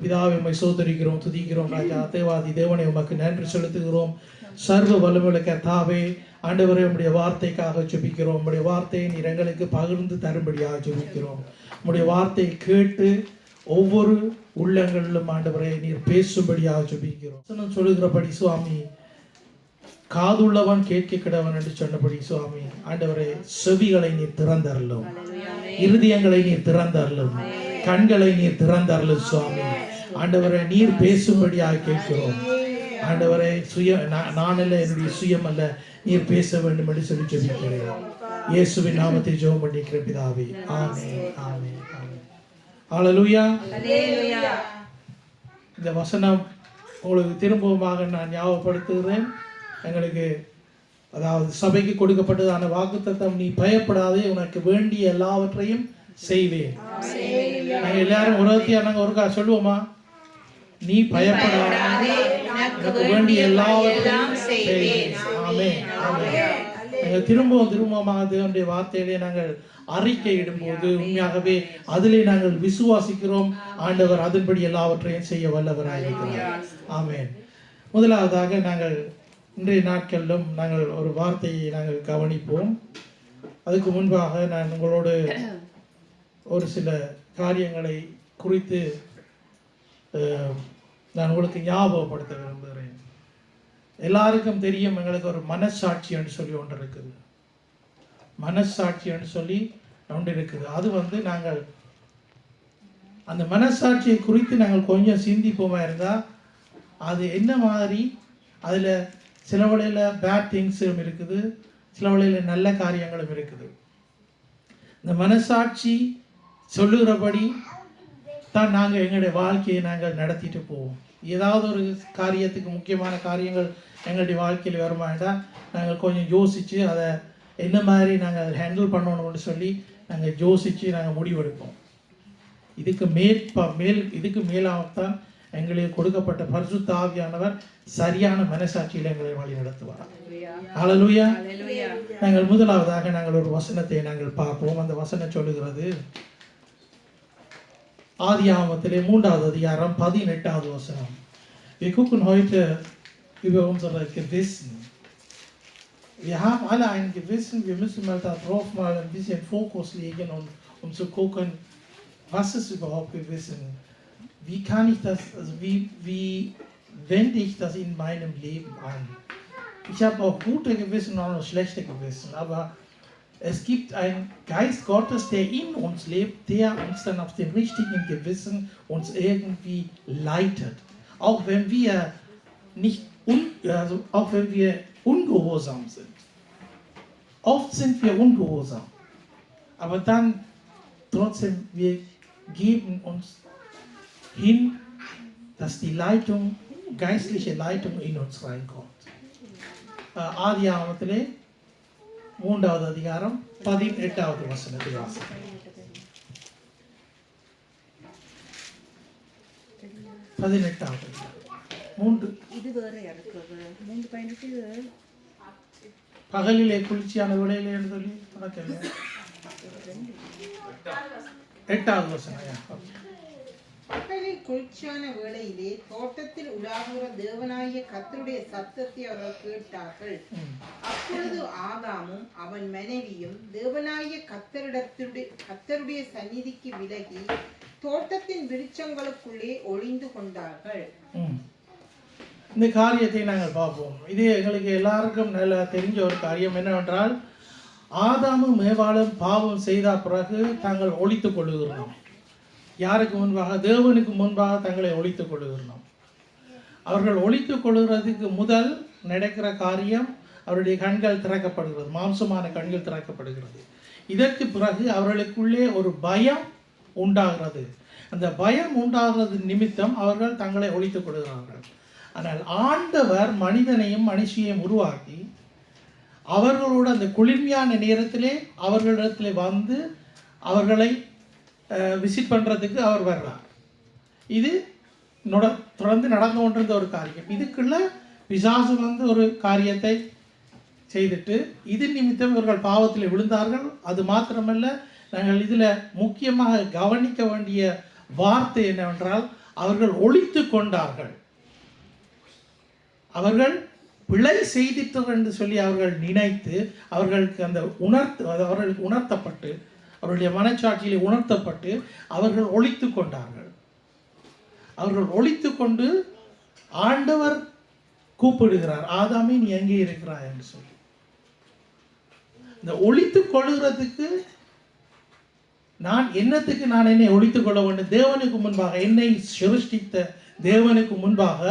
பிதாவை உம்மை சோதரிக்கிறோம், துதிக்கிறோம் ராஜா. தேவாதி தேவனை உமக்கு நன்றி செலுத்துகிறோம். சர்வ வல்லமையுள்ள கர்த்தாவே, ஆண்டவரே உம்முடைய வார்த்தைக்காக ஜெபிக்கிறோம். உம்முடைய வார்த்தையை நீர் எங்களுக்கு பகிர்ந்து தரும்படியாக ஜெபிக்கிறோம். உம்முடைய வார்த்தையை கேட்டு ஒவ்வொரு உள்ளங்களிலும் ஆண்டவரே நீர் பேசும்படியாக ஜெபிக்கிறோம். சொல்லுகிறபடி சுவாமி, காதுள்ளவன் கேட்க கிடவன் என்று சொன்னபடி சுவாமி, ஆண்டவரே செவிகளை நீர் திறந்தருளும், இருதயங்களை நீர் திறந்தருளும், கண்களை நீர் திறந்தருளும் சுவாமி. ஆண்டவரே நீர் பேசும்படியாக கேட்கிறோம். ஆண்டவரே நானல்ல, என்னுடைய சுயம் அல்ல, நீர் பேச வேண்டும் என்று சொல்லி ஜெபிக்கிறேன். இயேசுவின் நாமத்தை ஜெபம் பண்ணிக்கிற பிதாவே, ஆமென், ஆமென், ஆமென். ஹல்லேலூயா. இந்த வசனம் உங்களுக்கு திரும்பவுமாக நான் ஞாபகப்படுத்துகிறேன். எங்களுக்கு அதாவது சபைக்கு கொடுக்கப்பட்டதான வாக்குத்தத்தம், நீ பயப்படாதே, உனக்கு வேண்டிய எல்லாவற்றையும் செய்வேன். நாங்கள் எல்லாரும் ஒருக்கா சொல்லுவோமா? நீ பயப்படாதே, உனக்கு வேண்டிய எல்லாவற்றையும் செய்வேன். ஆமென், ஆமென். நாங்கள் திரும்பமாக தேவனுடைய வார்த்தையிலே நாங்கள் அறிக்கையிடும்போது உண்மையாகவே அதிலே நாங்கள் விசுவாசிக்கிறோம். ஆண்டவர் அதன்படி எல்லாவற்றையும் செய்ய வல்லவராக இருக்கிறார். ஆமென். முதலாவதாக நாங்கள் இன்றைய நாட்களிலும் நாங்கள் ஒரு வார்த்தையை நாங்கள் கவனிப்போம். அதுக்கு முன்பாக நான் உங்களோடு ஒரு சில காரியங்களை குறித்து நான் உங்களுக்கு ஞாபகப்படுத்த விரும்புகிறேன். எல்லாருக்கும் தெரியும், எங்களுக்கு ஒரு மனசாட்சி என்று சொல்லி ஒன்று இருக்குது. மனசாட்சி என்று சொல்லி ஒன்று இருக்குது. அது நாங்கள் அந்த மனசாட்சியை குறித்து நாங்கள் கொஞ்சம் சிந்திப்போமா இருந்தால், அது என்ன மாதிரி, அதில் சில வழியில் பேட் திங்ஸும் இருக்குது, சில வழியில் நல்ல காரியங்களும் இருக்குது. இந்த மனசாட்சி சொல்லுகிறபடி தான் நாங்கள் எங்களுடைய வாழ்க்கையை நாங்கள் நடத்திட்டு போவோம். ஏதாவது ஒரு காரியத்துக்கு முக்கியமான காரியங்கள் எங்களுடைய வாழ்க்கையில் வருமாட்டால் நாங்கள் கொஞ்சம் யோசித்து அதை என்ன மாதிரி நாங்கள் ஹேண்டில் பண்ணணும்னு சொல்லி நாங்கள் யோசித்து நாங்கள் முடிவெடுப்போம். இதுக்கு மேலாகத்தான் எங்களுக்கு கொடுக்கப்பட்ட பரிசுத்த ஆவியானவர் சரியான மனசாட்சியில் எங்களை வழி நடத்துவார். ஹல்லேலூயா. நாங்கள் முதலாவதாக நாங்கள் ஒரு வசனத்தை நாங்கள் பார்ப்போம். அந்த வசனம் சொல்லுகிறது, ஆதியாகமத்திலே 3வது அதிகாரம் 18வது வசனம். Wir gucken heute über unser Gewissen. Wir haben alle ein Gewissen, wir müssen mal darauf mal ein bisschen Fokus legen, um zu gucken, was ist überhaupt Gewissen? Wie kann ich das, also wie wende ich das in meinem Leben an? Ich habe auch gute Gewissen und auch schlechte Gewissen, aber es gibt einen Geist Gottes, der in uns lebt, der uns dann auf den richtigen Gewissen uns irgendwie leitet. Auch wenn wir auch wenn wir ungehorsam sind. Oft sind wir ungehorsam, aber dann trotzdem, wir geben uns hin, dass die Leitung, geistliche Leitung in uns reinkommt. ஆதியாகமத்திலே 3வது அதிகாரம் 18வது வசனத்தை வாசிக்கிறேன். 18வது 3 இது வேற இருக்குது. 3:18 பகலிலே குளிர்ச்சியான வேளையிலே என்று சொல்லி உனக்கு 8வது வசனம். பகலில் குளிர்ச்சியான வேளையிலே தோட்டத்தில் உலாவுகிற தேவனாகிய கர்த்தருடைய சத்தத்தை அவர்கள் கேட்டார்கள். அப்பொழுது ஆதாமும் அவன் மனைவியும் தேவனாகிய கர்த்தருடைய சந்நிதிக்கு விலகி தோட்டத்தின் விருட்சங்களுக்குள்ளே ஒளிந்து கொண்டார்கள். இந்த காரியத்தை நாங்கள் பார்ப்போம். இது எங்களுக்கு எல்லாருக்கும் நல்லா தெரிஞ்ச ஒரு காரியம் என்னவென்றால், ஆதாமும் ஏவாளும் பாவம் செய்த பிறகு தாங்கள் ஒளித்துக் கொள்ளுகிறோம். யாருக்கு முன்பாக? தேவனுக்கு முன்பாக தங்களை ஒளித்துக் கொள்ளுகிறோம். அவர்கள் ஒளித்துக் கொள்ளுகிறதுக்கு முதல் நடக்கிற காரியம், அவருடைய கண்கள் திறக்கப்படுகிறது, மாம்சமான கண்கள் திறக்கப்படுகிறது. இதற்கு பிறகு அவர்களுக்குள்ளே ஒரு பயம் உண்டாகிறது. அந்த பயம் உண்டாகிறது நிமித்தம் அவர்கள் தங்களை ஒளித்துக் கொள்கிறார்கள். ஆனால் ஆண்டவர் மனிதனையும் மனுஷியையும் உருவாக்கி அவர்களோட அந்த குளிர்மையான நேரத்திலே அவர்களிடத்தில் வந்து அவர்களை விசிட் பண்ணுறதுக்கு அவர் வர்றார். இது தொடர்ந்து நடந்து கொண்டிருந்த ஒரு காரியம். இதுக்குள்ள பிசாசு ஒரு காரியத்தை செய்துட்டு இது நிமித்தம் இவர்கள் பாவத்தில் விழுந்தார்கள். அது மாத்திரமல்ல, நாங்கள் இதில் முக்கியமாக கவனிக்க வேண்டிய வார்த்தை என்னவென்றால், அவர்கள் ஒளித்து கொண்டார்கள். அவர்கள் பிழை செய்திட்டர் என்று சொல்லி அவர்கள் நினைத்து அவர்களுக்கு அந்த அவர்களுக்கு உணர்த்தப்பட்டு அவருடைய மனச்சாட்சியிலே உணர்த்தப்பட்டு அவர்கள் ஒளித்து கொண்டார்கள். அவர்கள் ஒளித்து கொண்டு ஆண்டவர் கூப்பிடுகிறார், ஆதாமே நீ எங்கே இருக்கிறாய் என்று சொல்லி. இந்த ஒளித்துக் கொள்ளுகிறதுக்கு நான் என்னை ஒளித்துக் கொள்ள வேண்டும்? தேவனுக்கு முன்பாக, என்னை சிருஷ்டித்த தேவனுக்கு முன்பாக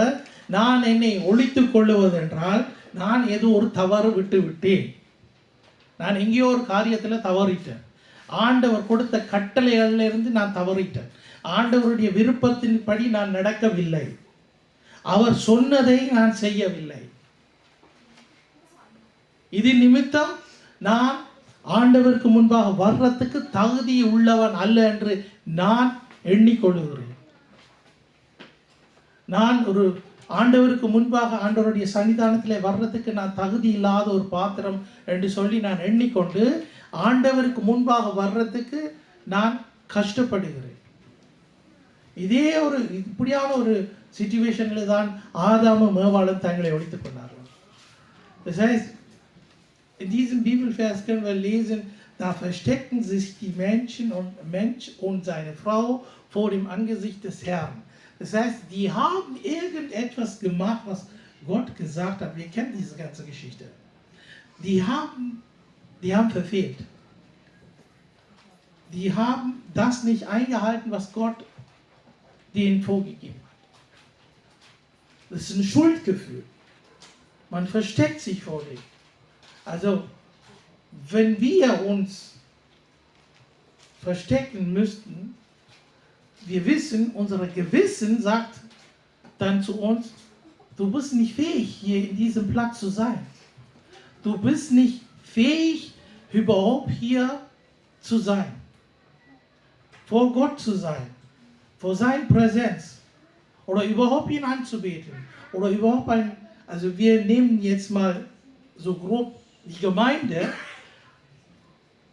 நான் என்னை ஒளித்துக் கொள்ளுவதென்றால் நான் ஏதோ ஒரு தவறு விட்டு விட்டேன். நான் எங்கேயோ ஒரு காரியத்தில் தவறிட்டேன். ஆண்டவர் கொடுத்த கட்டளைகளில் இருந்து நான் தவறிட்டேன். ஆண்டவருடைய விருப்பத்தின்படி நான் நடக்கவில்லை. அவர் சொன்னதை நான் செய்யவில்லை. இது நிமித்தம் நான் ஆண்டவருக்கு முன்பாக வர்றதுக்கு தகுதி உள்ளவன் அல்ல என்று நான் எண்ணிக்கொள்ளுகிறேன். நான் ஒரு ஆண்டவருக்கு முன்பாக ஆண்டவருடைய சன்னிதானத்திலே வர்றதுக்கு நான் தகுதி இல்லாத ஒரு பாத்திரம் என்று சொல்லி நான் எண்ணிக்கொண்டு ஆண்டவருக்கு முன்பாக வர்றதுக்கு நான் கஷ்டப்படுகிறேன். இதே ஒரு இப்படியான ஒரு சிச்சுவேஷனில் தான் ஆதாமும் மேவாளும் தங்களை ஒழித்துக் கொண்டார்கள். Das heißt, in diesem Bibelvers können wir lesen, da versteckten sich die Mensch und seine Frau vor dem Angesicht des Herrn. Das heißt, die haben irgendetwas gemacht, was Gott gesagt hat. Wir kennen diese ganze Geschichte. Die haben verfehlt. Die haben das nicht eingehalten, was Gott denen vorgegeben hat. Das ist ein Schuldgefühl. Man versteckt sich vor dem. Also, wenn wir uns verstecken müssten, wir wissen, unser Gewissen sagt dann zu uns, du bist nicht fähig, hier in diesem Platz zu sein. Du bist nicht fähig, überhaupt hier zu sein. Vor Gott zu sein. Vor seiner Präsenz. Oder überhaupt ihn anzubeten. Oder überhaupt also wir nehmen jetzt mal so grob die Gemeinde.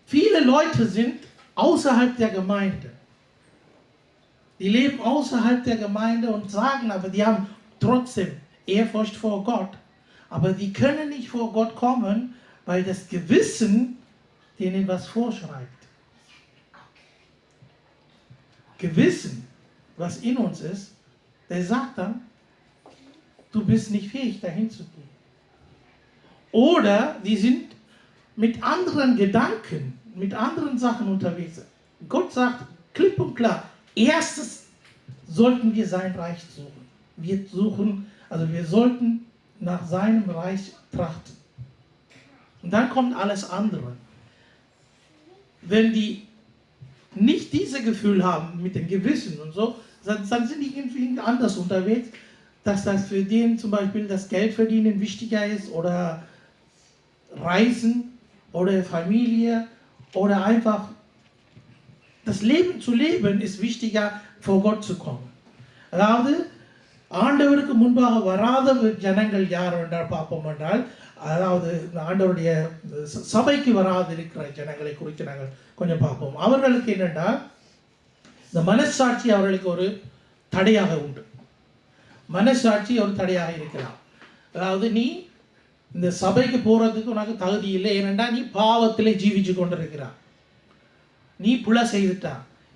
Viele Leute sind außerhalb der Gemeinde. Die leben außerhalb der Gemeinde und sagen, aber die haben trotzdem Ehrfurcht vor Gott. Aber die können nicht vor Gott kommen, weil das Gewissen denen was vorschreibt. Gewissen, was in uns ist, der sagt dann, du bist nicht fähig, dahin zu gehen. Oder die sind mit anderen Gedanken, mit anderen Sachen unterwegs. Gott sagt klipp und klar, erstens sollten wir sein Reich suchen. Wir sollten nach seinem Reich trachten. Und dann kommt alles andere. Wenn die nicht dieses Gefühl haben mit dem Gewissen und so, dann sind die irgendwie anders unterwegs, dass das für den zum Beispiel das Geld verdienen wichtiger ist oder Reisen oder Familie oder einfach das Leben zu leben ist wichtiger, vor Gott zu kommen. அதாவது ஆண்டவருக்கு முன்பாக வராத ஜனங்கள் யார் என்றால் பார்ப்போம் என்றால், அதாவது ஆண்டவருடைய சபைக்கு வராது இருக்கிற ஜனங்களை குறித்து நாங்கள் கொஞ்சம் பார்ப்போம். அவர்களுக்கு என்னென்றால் இந்த மனசாட்சி அவர்களுக்கு ஒரு தடையாக உண்டு. மனசாட்சி ஒரு தடையாக இருக்கலாம். அதாவது நீ இந்த சபைக்கு போகிறதுக்கு உனக்கு தகுதி இல்லை, ஏனென்றா நீ பாவத்திலே ஜீவிச்சு கொண்டிருக்கிறார். நீ புல செய்துட்டா,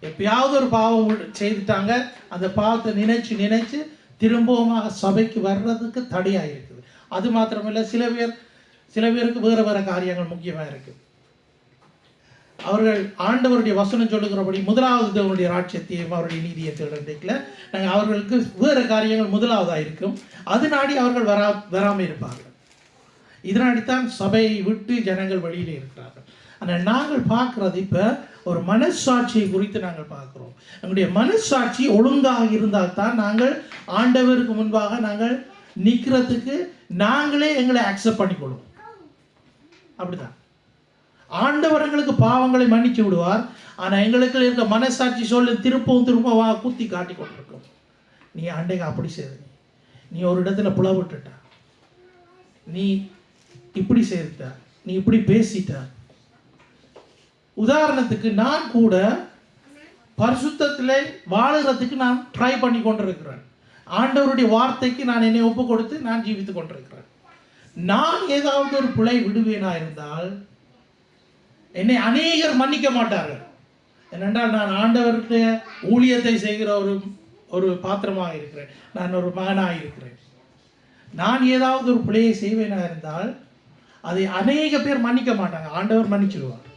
எப்பயாவது ஒரு பாவம் செய்துட்டாங்க, அந்த பாவத்தை நினைச்சு திரும்பவுமாக சபைக்கு வர்றதுக்கு தடையாக இருக்குது. அது மாத்திரமில்லை, சில பேருக்கு வேறு காரியங்கள் முக்கியமாக இருக்குது. அவர்கள் ஆண்டவருடைய வசனம் சொல்லுகிறபடி முதலாவது தேவனுடைய ராட்சியத்தையும் அவருடைய நீதியை தேடல நாங்கள் அவர்களுக்கு வேறு காரியங்கள் முதலாவதாக இருக்கும். அது நாடி அவர்கள் வராமல் இருப்பார்கள். இதனாடித்தான் சபையை விட்டு ஜனங்கள் வெளியிலே இருக்கிறார்கள். ஆனால் நாங்கள் பார்க்குறது இப்போ ஒரு மனசாட்சியை குறித்து நாங்கள் பார்க்குறோம். எங்களுடைய மனசாட்சி ஒழுங்காக இருந்தால் தான் நாங்கள் ஆண்டவருக்கு முன்பாக நாங்கள் நிற்கிறதுக்கு நாங்களே எங்களை அக்செப்ட் பண்ணிக்கொள்வோம். அப்படிதான் ஆண்டவர் எங்களுக்கு பாவங்களை மன்னிச்சு விடுவார். ஆனால் எங்களுக்கு இருக்க மனசாட்சி சொல்ல திருப்பவும் குத்தி காட்டி கொண்டிருக்கும். நீ ஆண்டைக்கு அப்படி செய்த, நீ ஒரு இடத்துல புலவிட்டுட்ட, நீ இப்படி செய்த, நீ இப்படி பேசிட்ட. உதாரணத்துக்கு நான் கூட பரிசுத்தத்தில் வாழுறதுக்கு நான் ட்ரை பண்ணி கொண்டிருக்கிறேன். ஆண்டவருடைய வார்த்தைக்கு நான் என்னை ஒப்பு கொடுத்து நான் ஜீவித்து கொண்டிருக்கிறேன். நான் ஏதாவது ஒரு பிழை விடுவேனா இருந்தால் என்னை அநேகர் மன்னிக்க மாட்டார்கள். ஏனென்றால் நான் ஆண்டவருடைய ஊழியத்தை செய்கிற ஒரு பாத்திரமாக இருக்கிறேன், நான் ஒரு மகனாக இருக்கிறேன். நான் ஏதாவது ஒரு பிழையை செய்வேனா இருந்தால் அதை அநேக பேர் மன்னிக்க மாட்டாங்க. ஆண்டவர் மன்னிச்சிடுவார்,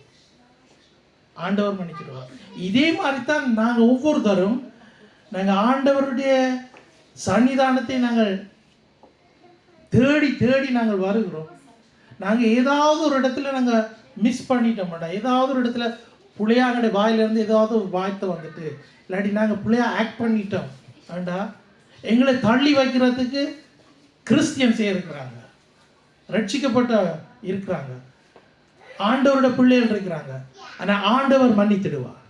ஆண்டவர் மன்னிச்சிடுவார். இதே மாதிரி தான் நாங்கள் ஒவ்வொருத்தரும் நாங்கள் ஆண்டவருடைய சன்னிதானத்தை நாங்கள் தேடி தேடி நாங்கள் வருகிறோம். நாங்கள் ஏதாவது ஒரு இடத்துல நாங்கள் மிஸ் பண்ணிட்ட மாட்டோம். ஏதாவது ஒரு இடத்துல பிள்ளையாங்கடைய வாயிலிருந்து ஏதாவது ஒரு வாய்த்தை வந்துட்டு இல்லாட்டி நாங்கள் பிள்ளையா ஆக்ட் பண்ணிட்டோம் ஆண்டா, எங்களை தள்ளி வைக்கிறதுக்கு கிறிஸ்டியன்ஸே இருக்கிறாங்க, ரட்சிக்கப்பட்ட இருக்கிறாங்க, ஆண்டவரோட பிள்ளைகள் இருக்கிறாங்க. ஆனால் ஆண்டவர் மன்னித்திடுவார்,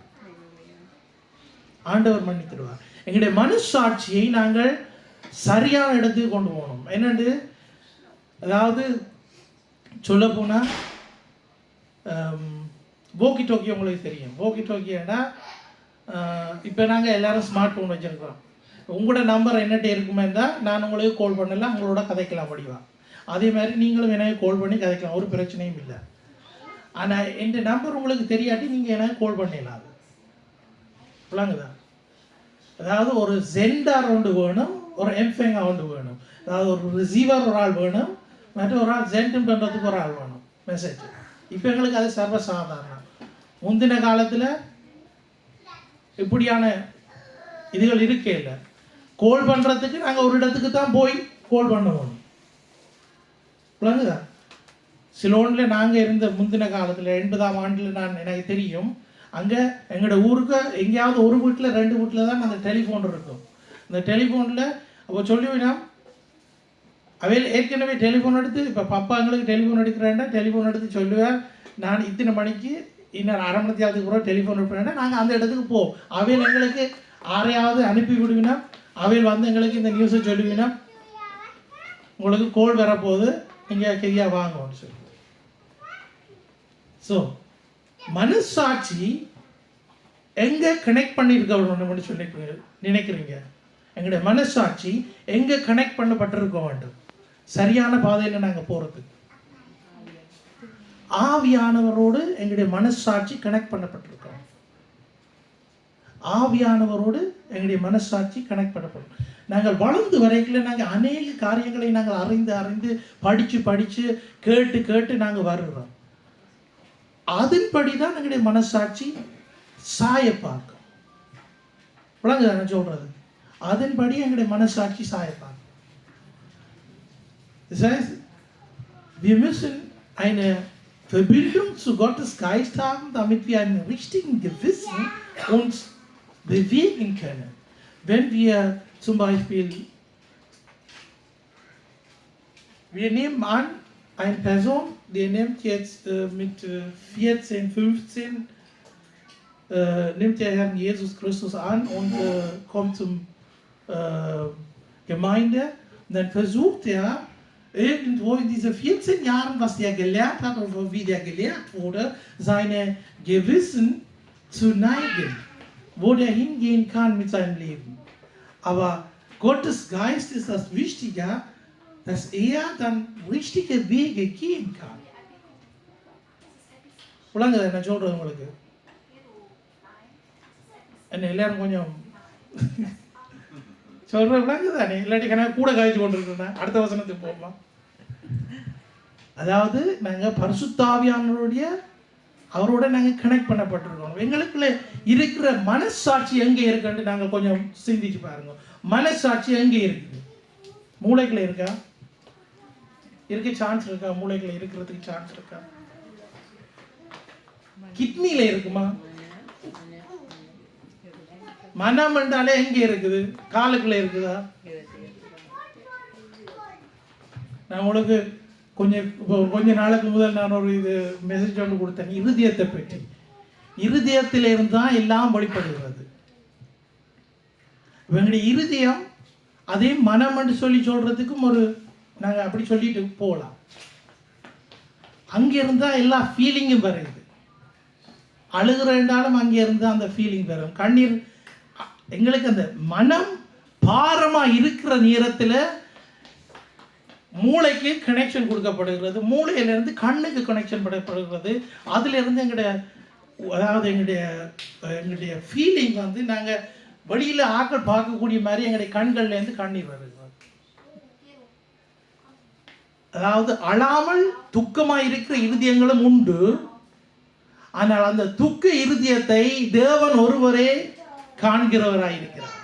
ஆண்டவர் மன்னித்திடுவார். எங்களுடைய மனசாட்சியை நாங்கள் சரியான இடத்துக்கு கொண்டு போகணும். என்னென்று அதாவது சொல்ல போனால் வோக்கி டோக்கி உங்களுக்கு தெரியும். வோக்கி டோக்கினா இப்போ நாங்கள் எல்லோரும் ஸ்மார்ட் ஃபோன் வச்சுருக்கிறோம். உங்களோட நம்பர் என்னட்டே இருக்குமே இருந்தால் நான் உங்களுக்கு கால் பண்ணலாம், உங்களோட கதைக்கலாம் முடிவா. அதே மாதிரி நீங்களும் எனக்கு கால் பண்ணி கதைக்கலாம், ஒரு பிரச்சனையும் இல்லை. ஆனால் என் நம்பர் உங்களுக்கு தெரியாட்டி நீங்கள் எனக்கு கால் பண்ணிடலாம். அது விளங்குதா? அதாவது ஒரு சென்டர் ஒன்று வேணும், ஒரு எம்ஃபேங்கா ஒன்று வேணும். அதாவது ஒரு ரிசீவர் ஒரு ஆள் வேணும், மற்ற ஒரு ஆள் சென்ட் பண்ணுறதுக்கு ஒரு ஆள் வேணும் மெசேஜ். இப்போ எங்களுக்கு அது சர்வசாதாரணம். முந்தின காலத்தில் இப்படியான இதுகள் இருக்கே இல்லை. கோல் பண்ணுறதுக்கு நாங்கள் ஒரு இடத்துக்கு தான் போய் கோல் பண்ணுவோம். விளங்குதா? சிலோனில் நாங்கள் இருந்த முந்தின காலத்தில் 80ஆம் ஆண்டில் எனக்கு தெரியும், அங்கே எங்களோட ஊருக்கு எங்கேயாவது ஒரு வீட்டில் 2 வீட்டில் தான் அந்த டெலிஃபோன் இருக்கும். அந்த டெலிஃபோனில் அப்போ சொல்லுவேன்னா அவையில் ஏற்கனவே டெலிஃபோன் எடுத்து, இப்போ பப்பா எங்களுக்கு டெலிஃபோன் எடுக்கிறேன்னா டெலிஃபோன் எடுத்து சொல்லுவேன், நான் இத்தனை மணிக்கு இன்னொரு அரை மணி நேரத்துக்கு கூட டெலிஃபோன் எடுப்பேன்னா நாங்கள் அந்த இடத்துக்கு போவோம். அவையில் எங்களுக்கு யாரையாவது அனுப்பி விடுவினா, அவையில் வந்து எங்களுக்கு இந்த நியூஸை சொல்லுவினா, உங்களுக்கு கோல் வரப்போகுது, நீங்கள் கெதியாக வாங்கன்னு சொல்லி. ஸோ மனசாட்சி எங்கே கனெக்ட் பண்ணியிருக்க சொல்லி நினைக்கிறீங்க? எங்களுடைய மனசாட்சி எங்கே கனெக்ட் பண்ணப்பட்டிருக்க வேண்டும்? சரியான பாதையில் நாங்கள் போகிறதுக்கு ஆவியானவரோடு எங்களுடைய மனசாட்சி கனெக்ட் பண்ணப்பட்டிருக்கோம். ஆவியானவரோடு எங்களுடைய மனசாட்சி கனெக்ட் பண்ணப்படும். நாங்கள் வளர்ந்து வரைக்கும் நாங்கள் அநேக காரியங்களை நாங்கள் அறிந்து படித்து கேட்டு நாங்கள் வருகிறோம். அதன்படி தான் எங்களுடைய மனசாட்சி சாய பார்க்கும். விளங்குதா நான் சொல்றது? அதன்படி எங்களுடைய மனசாட்சி சாய பார்க்கும். Das heißt, wir müssen eine Verbindung zu Gottes Geist haben, damit wir einen richtigen Gewissen uns bewegen können. Wenn wir zum Beispiel, wir nehmen an, eine Person, die nimmt jetzt mit 14, 15, nimmt der Herrn Jesus Christus an und kommt zum Gemeinde, und dann versucht er irgendwo in diese 14 Jahren, was der gelernt hat und wie der gelehrt wurde, seine Gewissen zu neigen, wo der hingehen kann mit seinem Leben. Aber Gottes Geist ist das Wichtige, dass er dann richtige Wege gehen kann. விளங்குதா நான் சொல்றது உங்களுக்கு? என்ன எல்லாரும் கொஞ்சம் சொல்ற விளங்குதானே? இல்லாட்டி கணக்கு கூட காய்ச்சி கொண்டிருக்கேன். அடுத்த வசனத்துக்கு போகலாம். அதாவது நாங்கள் பரிசுத்தாவியானவருடைய அவரோட நாங்கள் கனெக்ட் பண்ணப்பட்டிருக்கோம். எங்களுக்குள்ள இருக்கிற மனசாட்சி எங்கே இருக்குன்னு நாங்கள் கொஞ்சம் சிந்திச்சு பாருங்க. மனசாட்சி எங்கே இருக்குது? மூளைக்குள்ள இருக்கா? இருக்க சான்ஸ் இருக்கா? மூளைக்குள்ள இருக்கிறதுக்கு சான்ஸ் இருக்கா? கிட்னில இருக்குமா? மனம் என்றாலே எங்கே இருக்குது? காலுக்குள்ள இருக்குதா? நான் உங்களுக்கு கொஞ்ச நாளுக்கு முதல் நான் ஒரு இது மெசேஜ் ஒன்று கொடுத்தேன், இருதயத்தை பற்றி. இருதயத்தில் இருந்தால் எல்லாம் வெளிப்படுகிறது. இவங்களுடைய இருதயம் அதே மனம் என்று சொல்றதுக்கும் ஒரு நாங்கள் அப்படி சொல்லிட்டு போகலாம். அங்கே இருந்தால் எல்லா ஃபீலிங்கும் வருது. அழுகிறேன்றாலும் அங்கே இருந்து அந்த ஃபீலிங் வரும். கண்ணீர் எங்களுக்கு அந்த மனம் பாரமாக இருக்கிற நேரத்தில் மூளைக்கு கனெக்ஷன் கொடுக்கப்படுகிறது, மூளையிலேருந்து கண்ணுக்கு கனெக்ஷன் படப்படுகிறது. அதிலிருந்து எங்களுடைய ஃபீலிங் வந்து நாங்கள் வெளியில் ஆக்கள் பார்க்கக்கூடிய மாதிரி எங்களுடைய கண்கள்லேருந்து கண்ணீர் வருகிறது. அதாவது அழாமல் துக்கமாக இருக்கிற இருதயங்களும் உண்டு. ஆனால் அந்த துக்க இருதயத்தை தேவன் ஒருவரே காண்கிறவராயிருக்கிறார்.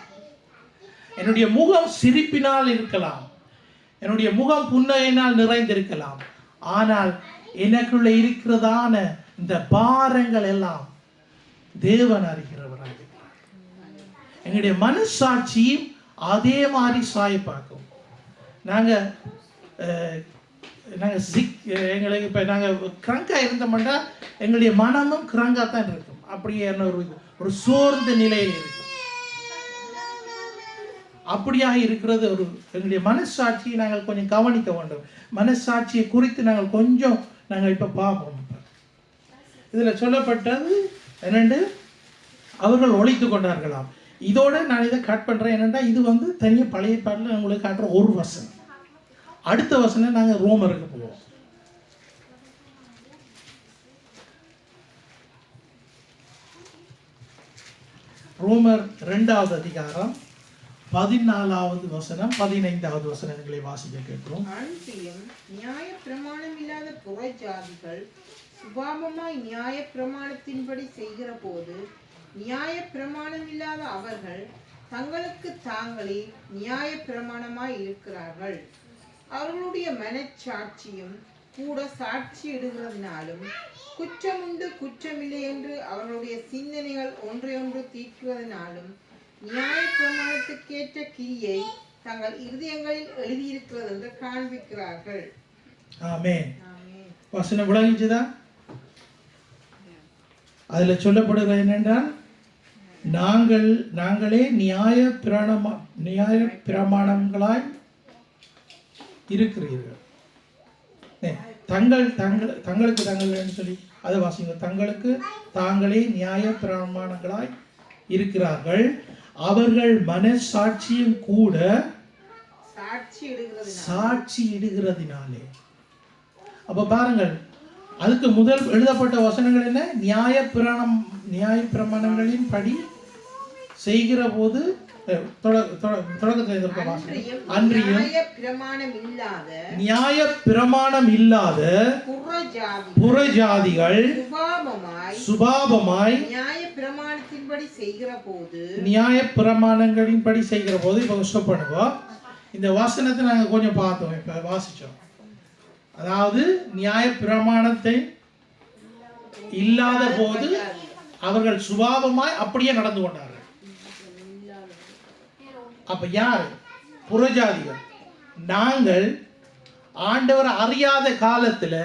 என்னுடைய முகம் சிரிப்பினால் இருக்கலாம், என்னுடைய முகம் புன்னகையினால் நிறைந்திருக்கலாம், ஆனால் எனக்குள்ள இருக்கிறதான இந்த பாரங்கள் எல்லாம் தேவன் அறிகிறவராயிருக்கிறார். எங்களுடைய மனசாட்சியும் அதே மாதிரி சாய பார்க்கும். நாங்கள் எங்களுக்கு இப்போ நாங்கள் கிரங்காக இருந்தோம்னா எங்களுடைய மனமும் கிரங்காக தான் இருக்கும். அப்படியே ஒரு சோர்ந்த நிலையில் இருக்கும். அப்படியாக இருக்கிறது எங்களுடைய மனசாட்சியை நாங்கள் கொஞ்சம் கவனிக்க வேண்டும். மனசாட்சியை குறித்து நாங்கள் இப்போ பார்ப்போம். இதில் சொல்லப்பட்டது என்னென்று அவர்கள் ஒழித்து கொண்டார்களாம். இதோட நான் இதை கட் பண்ணுறேன். என்னென்னா இது வந்து தனியாக பழைய பாட்டில் உங்களுக்கு காட்டுற ஒரு வசனம். அடுத்த வசனம் நாங்கள் ரோமருக்கு போவோம். ரோமர் 2வது அதிகாரம் 14வது வசனம் 15வது வசனங்களை வாசிக்க கேட்கிறோம். அன்றியும் நியாய பிரமாணம் இல்லாத புறஜாதிகள் சுபாவமாய் நியாய பிரமாணத்தின்படி செய்கிற போது நியாய பிரமாணம் இல்லாத அவர்கள் தங்களுக்கு தாங்களே நியாய பிரமாணமாய் இருக்கிறார்கள். அவர்களுடைய மனச்சாட்சியும் கூட சாட்சியிடுகிறதுனாலும் குற்றமுண்டு குற்றமில்லை என்று அவர்களுடைய சிந்தனைகள் ஒன்றையொன்று தீர்க்கிறதுனாலும் நியாய பிரமாணத்துக்கேற்ற கிரியை தங்கள் இருதயங்களில் எழுதியிருக்கிறது என்று காண்பிக்கிறார்கள். ஆமென். வசனம் விளங்கிச்சுதா? அதுல சொல்லப்படுகிறது என்னென்றால் நாங்களே நியாய பிரமாணங்களாய் இருக்கிறீர்கள். தங்களுக்கு தாங்கள் சொல்லி அதை வாசிங்க. தங்களுக்கு தாங்களே நியாய பிரமாணங்களாய் இருக்கிறார்கள். அவர்கள் மனசாட்சியும் கூட சாட்சி இடுகிறதினாலே. அப்ப பாருங்கள், அதுக்கு முதல் எழுதப்பட்ட வசனங்கள் என்ன? நியாய பிரமாணங்களின் படி செய்கிற போது அன்றியும் நியாய பிரமாணம் இல்லாத புறஜாதிகள் சுபாவமாய் நியாய பிரமாணங்களின்படி செய்கிற போது இப்ப ஸ்டாப் பண்ணுவோம். இந்த வசனத்தை நாங்க கொஞ்சம் பார்த்தோம், இப்ப வாசிச்சோம். அதாவது நியாய பிரமாணத்தை இல்லாத போது அவர்கள் சுபாவமாய் அப்படியே நடந்து கொண்டார்கள். அப்ப யார்? புறஜாதிகள். நாங்கள் ஆண்டவர் அறியாத காலத்துல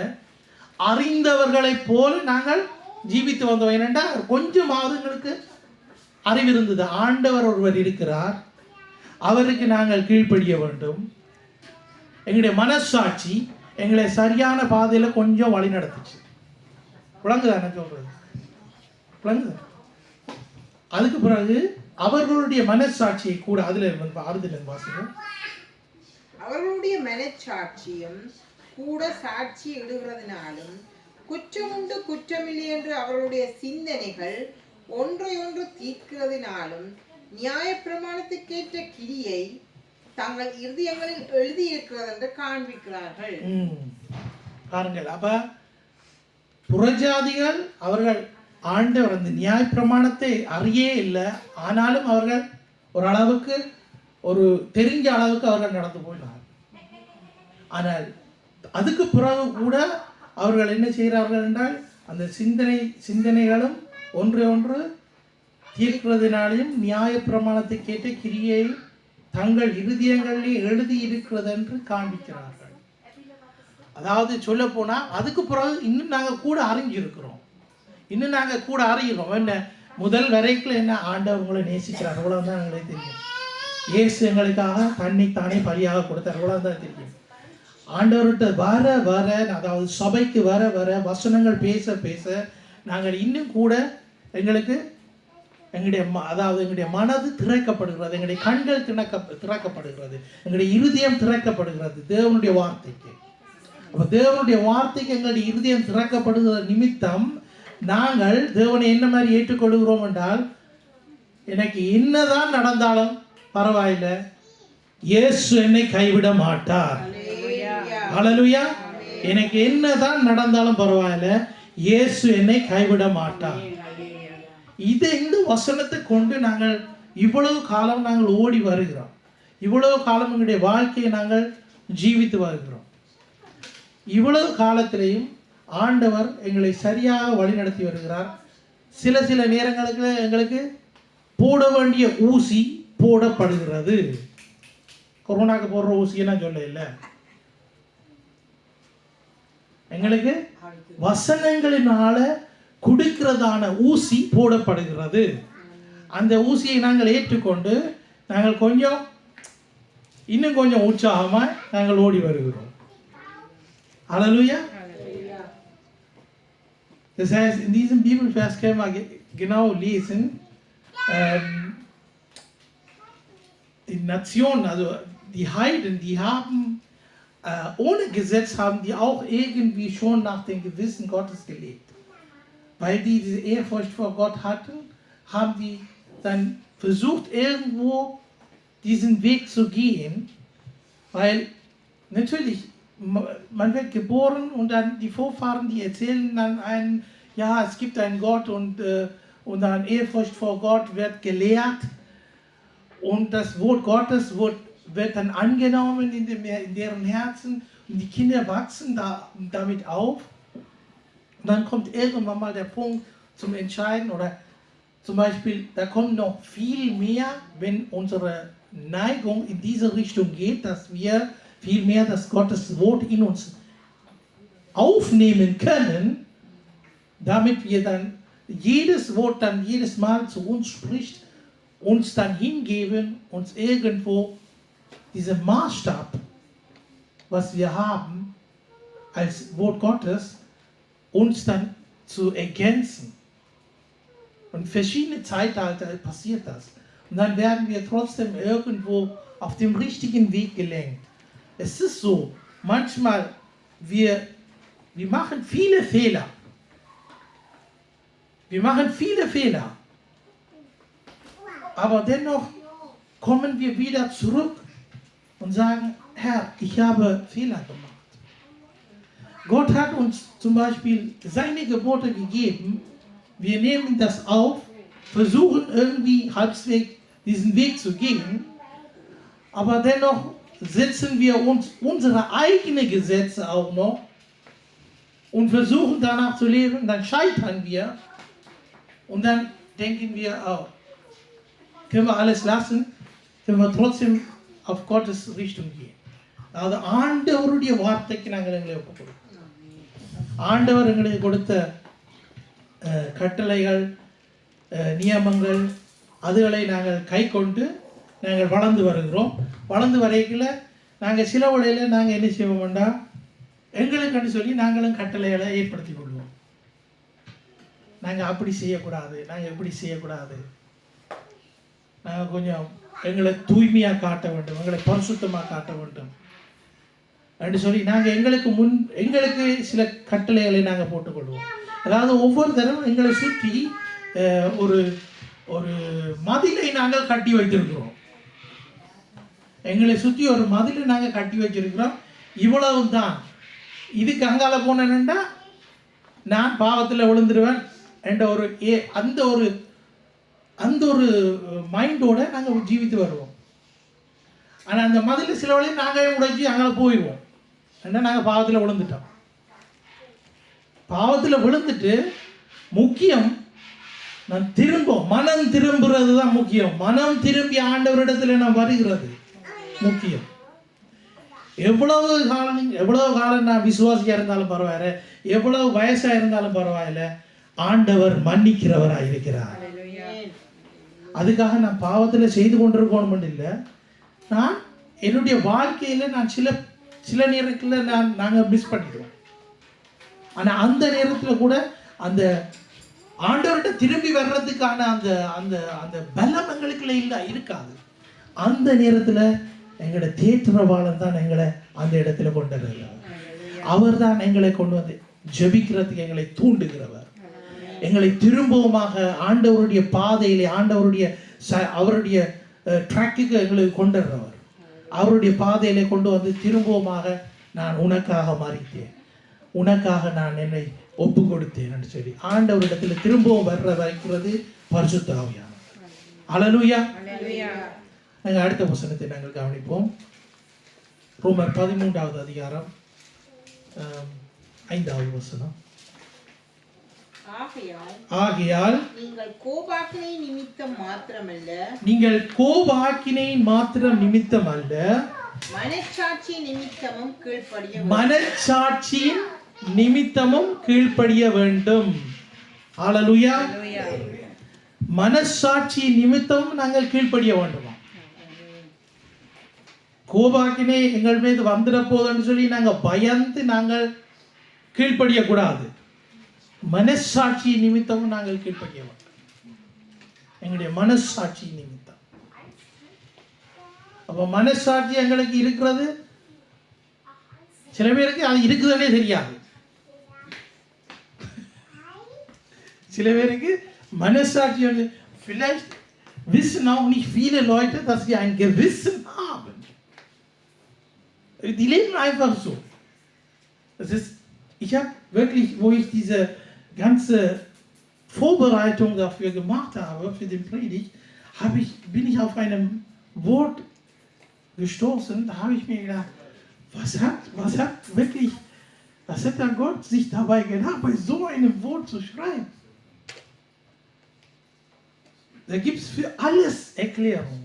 அறிந்தவர்களை போல நாங்கள் ஜீவித்து வந்தோம். ஏனென்றா கொஞ்சமாவது எங்களுக்கு அறிவு இருந்தது. ஆண்டவர் ஒருவர் இருக்கிறார், அவருக்கு நாங்கள் கீழ்ப்படிய வேண்டும். எங்களுடைய மனசாட்சி எங்களை சரியான பாதையில கொஞ்சம் வழி நடத்துச்சு. விளங்குதா எனக்கு சொல்றது? விளங்குதா? அதுக்கு பிறகு அவர்களுடைய மனசாட்சியை கூட அவர்களுடைய மனச்சாட்சியும் கூட சாட்சி இடுகிறதுனாலும் குற்றமுண்டு குற்றமில்லை என்று அவர்களுடைய சிந்தனைகள் ஒன்றையொன்று தீர்க்கிறதுனாலும் நியாய பிரமாணத்துக்கேற்ற கிரியை தங்கள் இருதயங்களில் எழுதியிருக்கிறது என்று காண்பிக்கிறார்கள். பாருங்கள், அப்ப புறஜாதிகள் அவர்கள் ஆண்டவர் அந்த நியாய பிரமாணத்தை அறியே இல்லை. ஆனாலும் அவர்கள் ஓரளவுக்கு தெரிஞ்ச அளவுக்கு அவர்கள் நடந்து போயினார். ஆனால் அதுக்கு பிறகு கூட அவர்கள் என்ன செய்கிறார்கள் என்றால் அந்த சிந்தனைகளும் ஒன்று தீர்க்கிறதுனாலையும் நியாய பிரமாணத்தை கேட்ட கிரியை தங்கள் இருதயங்களிலே எழுதி இருக்கிறது என்று காண்பிக்கிறார்கள். அதாவது சொல்ல போனா அதுக்கு பிறகு இன்னும் நாங்கள் கூட அறிஞ்சிருக்கிறோம், இன்னும் நாங்கள் கூட அறிகிறோம். என்ன முதல் வரைக்கும் என்ன ஆண்டவர் உங்களை நேசிக்கிறார், அவ்வளவுதான் எங்களுக்கு தெரியும். இயேசு எங்களுக்காக தன்னைத்தானே பலியாக கொடுத்தார், அவ்வளவுதான் தெரியும். ஆண்டவர்கிட்ட வர அதாவது சபைக்கு வர வசனங்கள் பேச நாங்கள் இன்னும் கூட எங்களுக்கு அதாவது எங்களுடைய மனது திறக்கப்படுகிறது, எங்களுடைய கண்கள் திறக்கப்படுகிறது, எங்களுடைய இருதயம் திறக்கப்படுகிறது தேவனுடைய வார்த்தைக்கு. அப்போ தேவனுடைய வார்த்தைக்கு எங்களுடைய இருதயம் திறக்கப்படுகிற நிமித்தம் நாங்கள் தேவனை என்ன மாதிரி ஏற்றுக்கொள்கிறோம் என்றால், எனக்கு என்னதான் நடந்தாலும் பரவாயில்லை, இயேசு என்னை கைவிட மாட்டார். ஹல்லேலூயா. எனக்கு என்னதான் நடந்தாலும் பரவாயில்லை, இயேசு என்னை கைவிட மாட்டார். இந்த வசனத்தை கொண்டு நாங்கள் இவ்வளவு காலம் நாங்கள் ஓடி வருகிறோம். இவ்வளவு காலம் எங்களுடைய வாழ்க்கையை நாங்கள் ஜீவித்து வருகிறோம். இவ்வளவு காலத்திலையும் ஆண்டவர் எங்களை சரியாக வழிநடத்தி வருகிறார். சில நேரங்களுக்கு எங்களுக்கு போட வேண்டிய ஊசி போடப்படுகிறது. கொரோனாக்கு போடுற ஊசியெல்லாம் சொல்ல இல்லை, எங்களுக்கு வசனங்களினால கொடுக்கிறதான ஊசி போடப்படுகிறது. அந்த ஊசியை நாங்கள் ஏற்றுக்கொண்டு நாங்கள் இன்னும் கொஞ்சம் உற்சாகமாக நாங்கள் ஓடி வருகிறோம். Halleluja. Das heißt, in diesem Bibelvers können wir genau lesen, die Nationen, also die Heiden, die haben ohne Gesetz haben die auch irgendwie schon nach dem Gewissen Gottes gelebt. Weil die diese Ehrfurcht vor Gott hatten, haben die dann versucht, irgendwo diesen Weg zu gehen, weil natürlich, man wird geboren und dann die Vorfahren, die erzählen dann einen, ja, es gibt einen Gott und dann Ehrfurcht vor Gott wird gelehrt und das Wort Gottes wird dann angenommen in deren Herzen und die Kinder wachsen damit auf. Und dann kommt irgendwann mal der Punkt zum Entscheiden, oder zum Beispiel, da kommt noch viel mehr, wenn unsere Neigung in diese Richtung geht, dass wir viel mehr das Gottes Wort in uns aufnehmen können, damit wir dann jedes Wort dann jedes Mal zu uns spricht, uns dann hingeben, uns irgendwo diesen Maßstab, was wir haben als Wort Gottes, uns dann zu ergänzen. Und verschiedene Zeitalter passiert das. Und dann werden wir trotzdem irgendwo auf dem richtigen Weg gelenkt. Es ist so, manchmal wir machen viele Fehler. Wir machen viele Fehler. Aber dennoch kommen wir wieder zurück und sagen, Herr, ich habe Fehler gemacht. Gott hat uns zum Beispiel seine Gebote gegeben. Wir nehmen das auf, versuchen irgendwie halbwegs diesen Weg zu gehen, aber dennoch setzen wir uns unsere eigenen Gesetze auch noch und versuchen danach zu leben. Dann scheitern wir und dann denken wir, oh, können wir alles lassen, können wir trotzdem auf Gottes Richtung gehen. அதாவது ஆண்டவருடைய வார்த்தைக்கு நாங்கள் எங்களை ஒப்புக் கொடுக்கிறோம். ஆண்டவர் எங்களுக்கு கொடுத்த கட்டளைகள், நியமங்கள், அதுகளை நாங்கள் கை கொண்டு நாங்கள் வளர்ந்து வருகிறோம். வளர்ந்து வரைக்கில் நாங்கள் சில வழியில் நாங்கள் என்ன செய்வோம்னா, எங்களுக்குன்னு சொல்லி நாங்களும் கட்டளைகளை ஏற்படுத்தி கொள்வோம். நாங்கள் அப்படி செய்யக்கூடாது, நாங்கள் இப்படி செய்யக்கூடாது, நாங்கள் கொஞ்சம் எங்களை தூய்மையாக காட்ட வேண்டும், எங்களை பரிசுத்தமாக காட்ட வேண்டும் என்று சொல்லி நாங்கள் எங்களுக்கு சில கட்டளைகளை நாங்கள் போட்டுக்கொள்வோம். அதாவது ஒவ்வொரு தரம் எங்களை சுற்றி ஒரு ஒரு மதிலை நாங்கள் கட்டி வைத்திருக்கிறோம். எங்களை சுற்றி ஒரு மதிலை நாங்கள் கட்டி வச்சிருக்கிறோம். இவ்வளவு தான். இதுக்கு அங்கால போனேன்னா நான் பாவத்தில் விழுந்துருவேன் என்ற அந்த ஒரு மைண்டோட நாங்கள் ஜீவித்து வருவோம். ஆனால் அந்த மதில் சில வழியும் நாங்கள் உடைச்சி அங்கே போயிடுவோம். ஏன்னா நாங்கள் பாவத்தில் விழுந்துட்டோம். பாவத்தில் விழுந்துட்டு முக்கியம் மனம் திரும்புறது தான் முக்கியம். மனம் திரும்பி ஆண்டவரிடத்தில் நான் வருகிறது முக்கியம். எவ்வளவு காலம் நான் விசுவாசியாக இருந்தாலும் பரவாயில்ல, எவ்வளவு வயசாக இருந்தாலும் பரவாயில்ல, ஆண்டவர் மன்னிக்கிறவராக இருக்கிறார். அதுக்காக நான் பாவத்தில் செய்து கொண்டிருக்கணும் இல்லை. நான் என்னுடைய வாழ்க்கையில் நான் சில நேரத்தில் நாங்கள் மிஸ் பண்ணிடுவோம். ஆனால் அந்த நேரத்தில் கூட அந்த ஆண்டவர்கிட்ட திரும்பி வர்றதுக்கான அந்த அந்த அந்த பலம் எங்களுக்குள்ள இல்லை, இருக்காது. அந்த நேரத்தில் எங்களோட தேற்றவாளன் தான் எங்களை அந்த இடத்துல கொண்டு வருகிறார். அவர் தான் எங்களை கொண்டு வந்து ஜெபிக்கிறதுக்கு எங்களை தூண்டுகிறவர். எங்களை திரும்பவுமாக ஆண்டவருடைய பாதையிலே, ஆண்டவருடைய அவருடைய ட்ராக்குக்கு எங்களுக்கு கொண்டு வர்றவர். அவருடைய பாதையிலே கொண்டு வந்து திரும்பவுமாக நான் உனக்காக மாறித்தேன், உனக்காக நான் என்னை ஒப்பு கொடுத்தேன் என்று சொல்லி ஆண்டவரிடத்துல திரும்பவும் வர்ற வைக்கிறது பரிசுத்த ஆவியானவர். அல்லேலூயா. நாங்கள் அடுத்த வசனத்தை நாங்கள் கவனிப்போம். ரோமர் 13வது அதிகாரம் 5வது வசனம். ஆகையால் நீங்கள் கோபாக்கினை நிமித்தம் நிமித்தம் அல்ல, மனச்சாட்சியின் நிமித்தமும் கீழ்ப்படிய வேண்டும். அல்லேலூயா. மனசாட்சியின் நிமித்தமும் நாங்கள் கீழ்ப்படிய வேண்டுமா? கோபாக்கினை எங்கள் மீது வந்துட போதுன்னு சொல்லி நாங்கள் பயந்து நாங்கள் கீழ்ப்படிய கூடாது. மனசாட்சி நிமித்தமும் நாங்கள் கீழ்ப்படிய வேண்டும். எங்களுடைய மனசாட்சி நிமித்தம். அப்போ மனசாட்சி எங்களுக்கு இருக்கிறது, சில பேருக்கு அது இருக்குதுன்னே தெரியாது. சில பேருக்கு மனசாட்சி வந்து vielleicht wissen auch nicht viele Leute, dass wir ein Gewissen haben. Die leben einfach so. Das ist, ich habe wirklich, wo ich diese ganze Vorbereitung dafür gemacht habe, für den Predigt, bin ich auf einem Wort gestoßen. Da habe ich mir gedacht, was hat der Gott sich dabei gedacht, bei so einem Wort zu schreiben? Da gibt es für alles Erklärungen.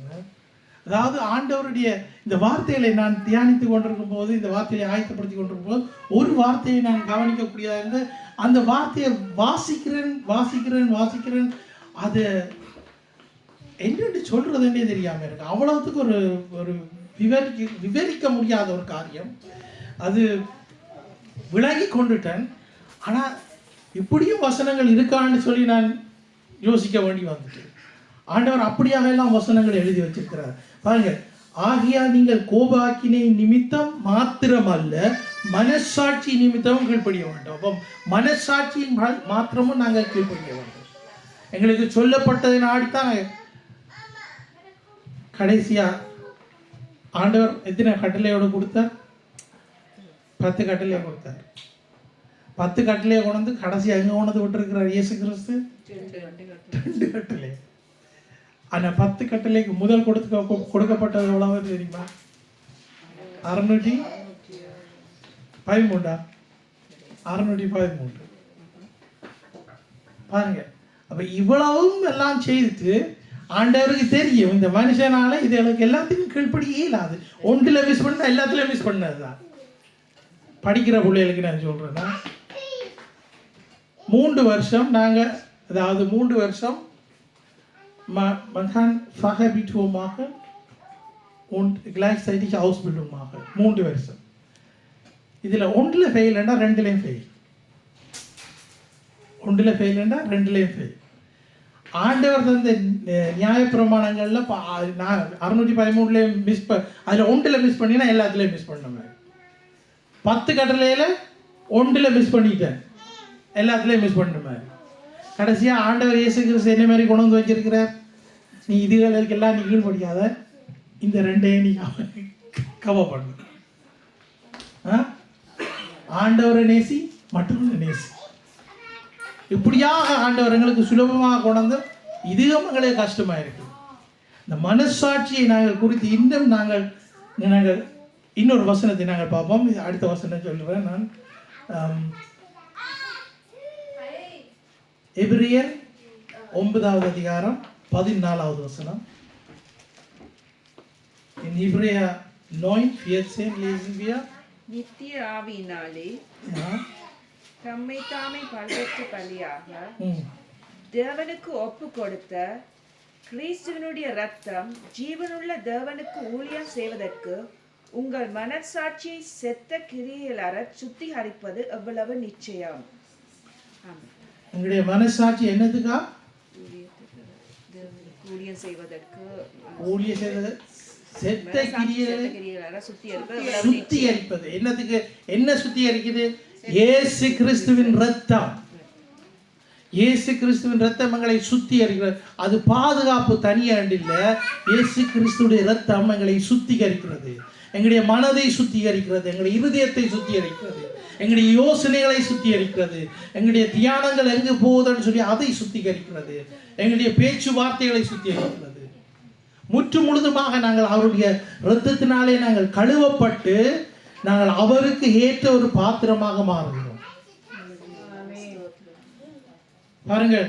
அதாவது ஆண்டவருடைய இந்த வார்த்தைகளை நான் தியானித்து கொண்டிருக்கும் போது, இந்த வார்த்தையை ஆயத்தப்படுத்தி கொண்டிருக்கும் போது, ஒரு வார்த்தையை நான் கவனிக்கக்கூடியதாக அந்த வார்த்தையை வாசிக்கிறேன் அது என்னென்று சொல்றதுன்னே தெரியாமல் இருக்கு. அவ்வளவுக்கு ஒரு விவரிக்க முடியாத ஒரு காரியம். அது விலகி கொண்டுட்டேன். ஆனால் இப்படியும் வசனங்கள் இருக்கான்னு சொல்லி நான் யோசிக்க வேண்டி வந்துட்டேன். ஆண்டவர் அப்படியாக எல்லாம் வசனங்கள் எழுதி வச்சிருக்கிறார் பாருங்க. ஆகையால் நீங்கள் கோபாக்கினை நிமித்தம் மாத்திரமல்ல, மனசாட்சி நிமித்தமும் கீழ்ப்படிய வேண்டும். அப்போ மனசாட்சியின் மாத்திரமும் நாங்கள் கீழ்ப்படிய வேண்டும். எங்களுக்கு சொல்லப்பட்டதினாடித்தான் கடைசியா ஆண்டவர் எத்தனை கட்டளையோடு கொடுத்தார்? 10 கட்டளையை கொடுத்தார். 10 கட்டளையை கொண்டு கடைசி எங்க கொண்டு விட்டுருக்கிறார் இயேசு கிறிஸ்து? 2 கட்டளை. ஆனால் 10 கட்டளைக்கு முதல் கொடுக்கப்பட்டது எவ்வளவு தெரியுமா? 613. 613 பாருங்க. அப்ப இவ்வளவும் எல்லாம் செய்து ஆண்டவருக்கு தெரியும் இந்த மனுஷனால இது எனக்கு எல்லாத்துக்கும் கீழ்ப்படி இயலாது. ஒன்றில் மிஸ் பண்ண எல்லாத்துலயும் மிஸ் பண்ணதுதான். படிக்கிற பிள்ளைகளுக்கு நான் சொல்றேன்னா 3 வருஷம் நாங்கள், அதாவது 3 வருஷம் man kann Fachabitur machen und gleichzeitig Ausbildung machen. 3 வருஷம். இதில் ஒன்றில் ஃபெயில் என்றால் 2லையும் ஃபெயில். ஒன்றில் ஃபெயில் என்றால் 2லையும் ஃபெயில். ஆண்டவர் தந்த நியாயப்பிரமாணங்களில் நான் 613 மிஸ் அதில் 1ல் மிஸ் பண்ணினா எல்லாத்துலேயும் மிஸ் பண்ண மாதிரி. 10 கட்டளையில் 1ல் மிஸ் பண்ணிட்டேன், எல்லாத்துலேயும் மிஸ் பண்ண மாதிரி. கடைசியாக ஆண்டவர் இயேசு கிறிஸ்து என்ன மாதிரி கொண்டு வந்து வச்சிருக்கிறார்? நீ இதுகளுக்கெல்லாம் நீ கீழ்படியாத, இந்த 2ஐயும் நீ கவர் பண்ணு. ஆண்டவரை நேசி, மற்றவங்களை நேசி. இப்படியாக ஆண்டவர் எங்களுக்கு சுலபமாக கொண்டு, இதுவும் எங்களுக்கு கஷ்டமாக இருக்கு. இந்த மனசாட்சியை நாங்கள் குறித்து இன்னும் நாங்கள் இன்னொரு வசனத்தை நாங்கள் பார்ப்போம். அடுத்த வசனம் சொல்லுவேன் நான். எபிரியர் 9வது அதிகாரம் 14வது வசனம். In Hebräer 9:14 lesen wir, நித்திய ஆவியினாலே தம்மை தாமே பல்வேற்ற பலியாக தேவனுக்கு ஒப்பு கொடுத்த கிறிஸ்துவனுடைய இரத்தம் ஜீவனுள்ள தேவனுக்கு ஊழியம் செய்வதற்கு உங்கள் மனசாட்சியை செத்த கிரியைகளற சுத்திகரிப்பது எவ்வளவு நிச்சயம். எங்களுடைய மனசாட்சி என்னதுக்கா? ஊழியம் செய்வதற்கு ஊழிய செய்வது செத்த கிரியைகளை சுத்திகரிப்பது. என்னத்துக்கு? என்ன சுத்திகரிக்குது? இயேசு கிறிஸ்துவின் ரத்தம். இயேசு கிறிஸ்துவின் ரத்தம் எங்களை சுத்திகரிக்கிறது. அது பாதுகாப்பு தனியாண்டு இல்லை. இயேசு கிறிஸ்துடைய ரத்தம் எங்களை சுத்திகரிக்கிறது. எங்களுடைய மனதை சுத்திகரிக்கிறது, எங்களுடைய இருதயத்தை சுத்திகரிக்கிறது, எங்களுடைய யோசனைகளை சுத்திகரிக்கிறது, எங்களுடைய தியானங்கள் எங்கு போகுதுன்னு சொல்லி அதை சுத்திகரிக்கிறது, எங்களுடைய பேச்சுவார்த்தைகளை சுத்திகரிக்கிறது. முற்று முழுதுமாக நாங்கள் அவருடைய இரத்தத்தினாலே நாங்கள் கழுவப்பட்டு நாங்கள் அவருக்கு ஏற்ற ஒரு பாத்திரமாக மாறுகிறோம். பாருங்கள்,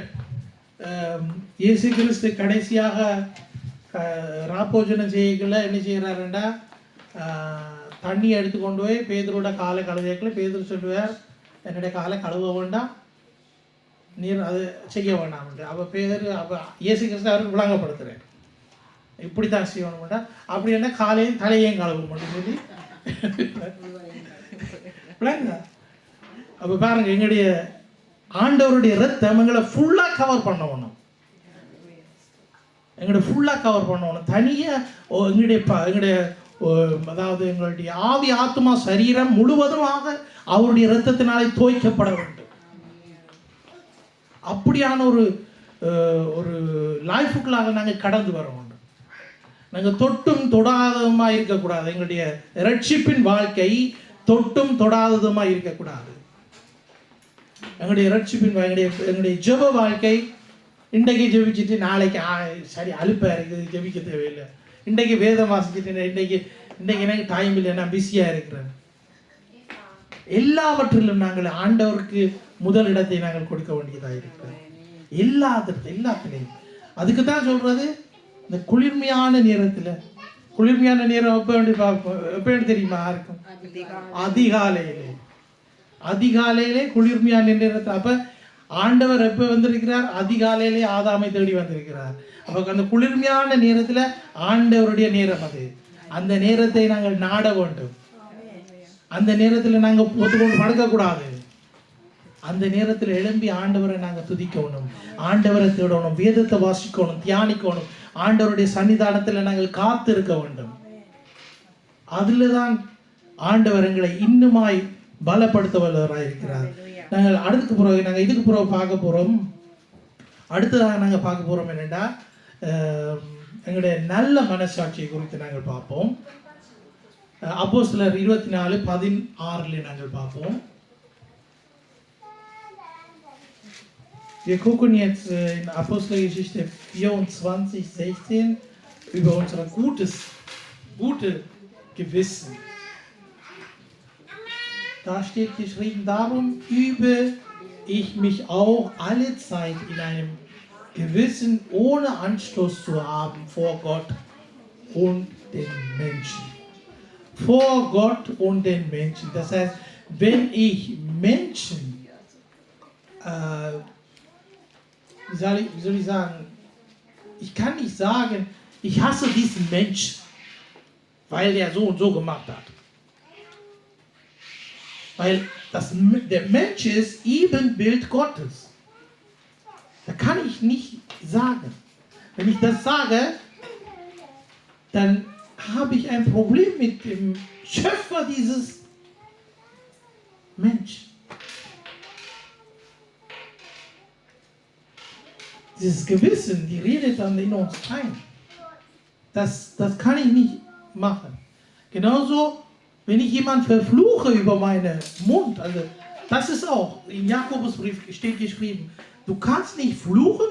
இயேசு கிறிஸ்து கடைசியாக ராப்போஜனம் செய்யக்குள்ள என்ன செய்கிறாருண்டா, தண்ணி எடுத்து கொண்டு போய் பேதுரோட காலை கழுவிக்கல. பேதுரு சொல்லுவார், என்னுடைய காலை கழுவ வேண்டாம், நீர் அது செய்ய வேண்டாம். அப்போ பேதர் அப்போ இயேசு கிறிஸ்து அவருக்கு விளங்கப்படுத்துகிறேன், இப்படி தான் செய்யணும் வேண்டாம், அப்படி என்ன காலையும் தலையையும் கழுவ மட்டும் சொல்லி விளங்க. அப்போ பாருங்க, எங்களுடைய ஆண்டவருடைய ரத்தம் எங்களை ஃபுல்லாக கவர் பண்ணணும். எங்களுடைய ஃபுல்லாக கவர் பண்ணணும். தனியாக எங்களுடைய அதாவது எங்களுடைய ஆவி ஆத்மா சரீரம் முழுவதுமாக அவருடைய இரத்தத்தினாலே தோய்க்கப்பட வேண்டும். அப்படியான ஒரு லைஃபுக்குள்ளாக நாங்கள் கடந்து வர வேண்டும். நாங்கள் தொட்டும் தொடாததுமாக இருக்கக்கூடாது. எங்களுடைய ரட்சிப்பின் வாழ்க்கை தொட்டும் தொடாததுமாக இருக்கக்கூடாது. எங்களுடைய ரட்சிப்பின் எங்களுடைய ஜெப வாழ்க்கை இன்றைக்கு ஜெபிச்சுட்டு நாளைக்கு சரி அலுப்பாக இருக்குது, ஜெபிக்க தேவையில்லை. இன்றைக்கு வேதம் வாசிச்சுட்டு இன்றைக்கு எனக்கு டைம் இல்லை, நான் பிஸியாக இருக்கிறேன். எல்லாவற்றிலும் நாங்கள் ஆண்டவருக்கு முதல் இடத்தை நாங்கள் கொடுக்க வேண்டியதாக இருக்கிறோம். எல்லாத்துலேயும். அதுக்கு தான் சொல்கிறது, இந்த குளிர்மையான நேரத்தில், குளிர்மையான நேரம் எப்போ தெரியுமா இருக்கும்? அதிகாலையிலே குளிர்மையான நேரத்தில். அப்போ ஆண்டவர் எப்போ வந்திருக்கிறார்? அதிகாலையிலே ஆதாமை தேடி வந்திருக்கிறார். அப்போ அந்த குளிர்மையான நேரத்தில் ஆண்டவருடைய நேரம் அது. அந்த நேரத்தை நாங்கள் நாட வேண்டும். அந்த நேரத்தில் நாங்கள் ஒத்துக்கொண்டு படுக்கக்கூடாது. அந்த நேரத்தில் எழும்பி ஆண்டவரை நாங்கள் துதிக்கணும், ஆண்டவரை தேடணும், வேதத்தை வாசிக்கணும், தியானிக்கணும், ஆண்டவருடைய சன்னிதானத்தில் நாங்கள் காத்து இருக்க வேண்டும். அதில் தான் ஆண்டவர் எங்களை இன்னுமாய் பலப்படுத்த வல்லவராக இருக்கிறார். நாங்கள் இதுக்கு பிறகு பார்க்க போகிறோம். அடுத்ததாக நாங்கள் பார்க்க போகிறோம் என்னென்னா, எங்களுடைய நல்ல மனசாட்சியை குறித்து நாங்கள் பார்ப்போம். அப்போஸ்தலர் 24:16 நாங்கள் பார்ப்போம். Wir gucken jetzt in Apostelgeschichte 24:16 über unser gute Gewissen. Da steht geschrieben, darum übe ich mich auch alle Zeit in einem Gewissen ohne Anstoß zu haben vor Gott und den Menschen. Vor Gott und den Menschen. Das heißt, wenn ich Menschen, wie soll ich sagen, ich kann nicht sagen, ich hasse diesen Menschen, weil der so und so gemacht hat. Weil der Mensch ist Ebenbild Gottes. Da kann ich nicht sagen. Wenn ich das sage, dann habe ich ein Problem mit dem Schöpfer dieses Menschen. Dieses Gewissen, die redet dann in uns ein. Das kann ich nicht machen. Genauso, wenn ich jemanden verfluche über meinen Mund, also das ist auch, im Jakobusbrief steht geschrieben, du kannst nicht fluchen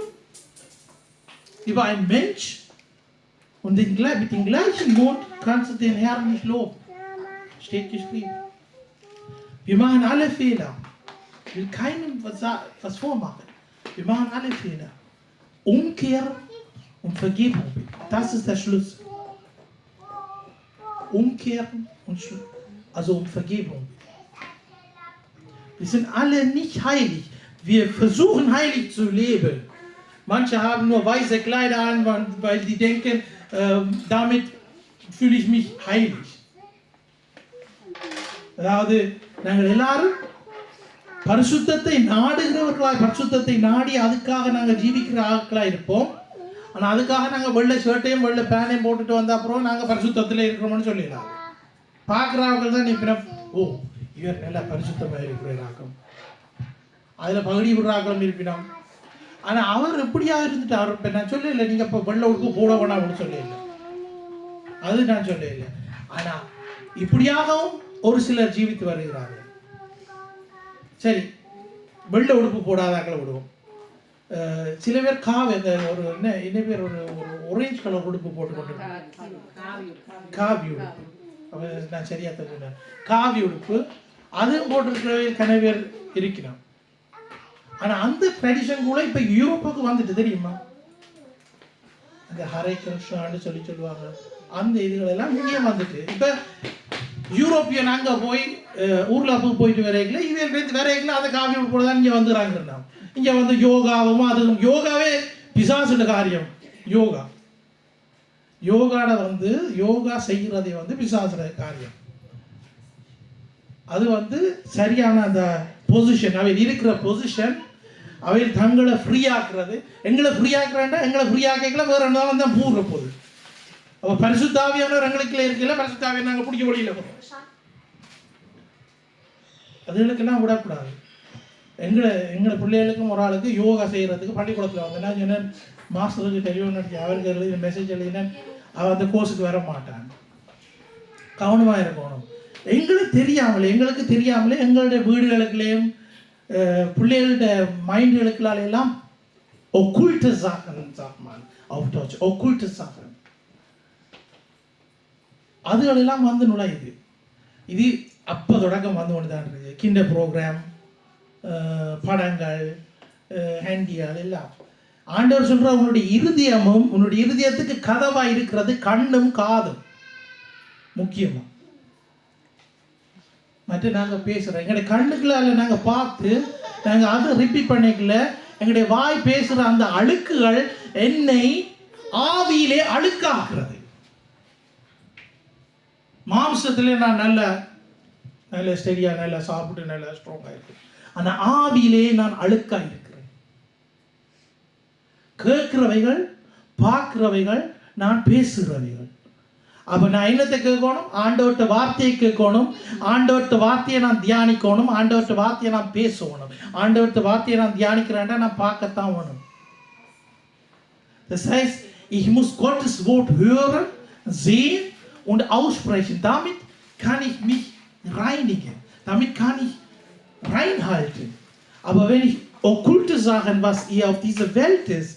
über einen Mensch und mit dem gleichen Mund kannst du den Herrn nicht loben. Steht geschrieben. Wir machen alle Fehler. Ich will keinem was vormachen. Wir machen alle Fehler. Umkehren und Vergebung bitten. Das ist der Schlüssel. Umkehren und also um Vergebung bitten. Wir sind alle nicht heilig. Wir versuchen heilig zu leben. Manche haben nur weiße Kleider an, weil die denken, damit fühle ich mich heilig. அதாவது நாங்கள் எல்லாரும் பரிசுத்தத்தை நாடுகிறவர்களாய், பரிசுத்தத்தை நாடி அதுக்காக நாங்கள் ஜீவிக்கிற ஆட்களாக இருப்போம். ஆனால் அதுக்காக நாங்கள் வெள்ளை ஷர்ட்டையும் வெள்ளை பேனையும் போட்டுட்டு வந்த அப்புறம் நாங்கள் பரிசுத்தத்தில் இருக்கிறோம்னு சொல்லிடலாம். பார்க்குறவர்கள் தான் இப்போ ஓ இவர் நல்லா பரிசுத்தமாக இருக்கிறாக்கம், அதில் பகுதி விடுறாக்களும் இருப்பினோம். ஆனால் அவர் எப்படியா இருந்துட்டு அவர் இப்போ நான் சொல்லலை நீங்கள் இப்போ வெள்ளை உடுப்பு போட வேணாம் அப்படின்னு சொல்லலை, அது நான் சொல்லலை. ஆனால் இப்படியாகவும் ஒரு சிலர் ஜீவித்து வருகிறார்கள். சரி, வெள்ளை உடுப்பு போடாதாக்களை விடுவோம். சில பேர் இந்த ஒரு என்ன பேர் ஒரு ஒரேஞ்ச் கலர் உடுப்பு போட்டுக்கொண்டு காவி உடுப்பு, அப்போ நான் சரியா சொன்னேன், காவி உடுப்பு அதுவும் போட்டிருக்கிறவே கனவேர் இருக்கணும். ஆனால் அந்த ட்ரெடிஷன் கூட இப்போ யூரோப்புக்கு வந்துட்டு தெரியுமா, அந்த ஹரே கிருஷ்ணான்னு சொல்லுவாங்க, அந்த இதுகளெல்லாம் இங்கே வந்துட்டு இப்போ யூரோப்பியன் அங்கே போய் ஊரில் போயிட்டு வரைக்கல இவன் வரைக்கல அந்த காவி உடுப்பு தான் இங்கே வந்துடுறாங்க. இங்கே வந்து யோகாவும் அதுவும் யோகாவே பிசாசுட காரியம். யோகாட வந்து யோகா செய்கிறதே வந்து பிசாசுட காரியம். அது வந்து சரியான அந்த பொசிஷன், அவை இருக்கிற பொசிஷன், அவை தங்களை ஃப்ரீ ஆக்குறது. எங்களை ஃப்ரீ ஆக்குறேன்டா எங்களை ஃப்ரீ ஆக்கல வேற என்ன தான் பூர்ற போகுது. அப்போ பரிசுத்தாவியானவர் எங்களுக்குள்ள இருக்கல, பரிசுத்தாவியை நாங்கள் பிடிக்க வழியில் போகிறோம். அதுகளுக்கெல்லாம் விடக்கூடாது. எங்களை பிள்ளைகளுக்கும் ஒரு ஆளுக்கு யோகா செய்கிறதுக்கு பள்ளிக்கூடத்தில் வந்து நான் சொன்னேன், மாஸ்டருக்கு தெரியும் அவருக்கு எழுதி மெசேஜ் எழுதினேன், அவன் அந்த கோர்ஸுக்கு வர மாட்டான். கவனமாக இருக்கணும். எங்களுக்கு தெரியாமலே எங்களுடைய வீடுகளுக்குள்ளேயும் பிள்ளைகளோட மைண்டுகளுக்குள்ளால எல்லாம் ஒக்குல்ட்டு சாக்கணும், ஒக்குல்ட்டு சாக்கணும் அதுகளெல்லாம் வந்து நுழையுது. இது அப்போ தொடக்கம் வந்து கொண்டு தான் இருக்குது. கிண்டர் ப்ரோக்ராம், படங்கள், ஹேண்டியால் எல்லாம். ஆண்டவர் சொல்கிற உன்னுடைய இருதயமும் உன்னுடைய இருதயத்துக்கு கதவாக இருக்கிறது கண்ணும் காதும் முக்கியமாக. மற்ற நாங்கள் பேசுகிறோம் எங்களுடைய கண்ணுக்குள்ள நாங்கள் பார்த்து நாங்கள் அதை ரிப்பீட் பண்ணிக்கல. எங்களுடைய வாய் பேசுகிற அந்த அழுக்குகள் என்னை ஆவியிலே அழுக்காக்குறது. மாம்சத்திலே நான் நல்ல ஸ்டெடியாக நல்லா சாப்பிட்டு நல்லா ஸ்ட்ராங்காக இருக்கு. ஆனால் ஆவியிலே நான் அழுக்காக இருக்கிறேன். கேட்கிறவைகள், பார்க்கிறவைகள், நான் பேசுகிறவைகள். அப்போ நான் என்னத்தை கேட்கணும்? ஆண்டவர்கிட்ட வார்த்தையை கேட்கணும், ஆண்டவர்கிட்ட வார்த்தையை நான் தியானிக்கணும், ஆண்டவர்கிட்ட வார்த்தையை நான் பேசணும். ஆண்டவர்கிட்ட வார்த்தையை நான் தியானிக்கிறேன்டா நான் பார்க்கத்தான் வேணும். Das heißt, ich muss Gottes Wort hören, sehen und aussprechen. Damit kann ich mich reinigen. Damit kann ich reinhalten. Aber wenn ich okkulte Sachen, was hier auf dieser Welt ist,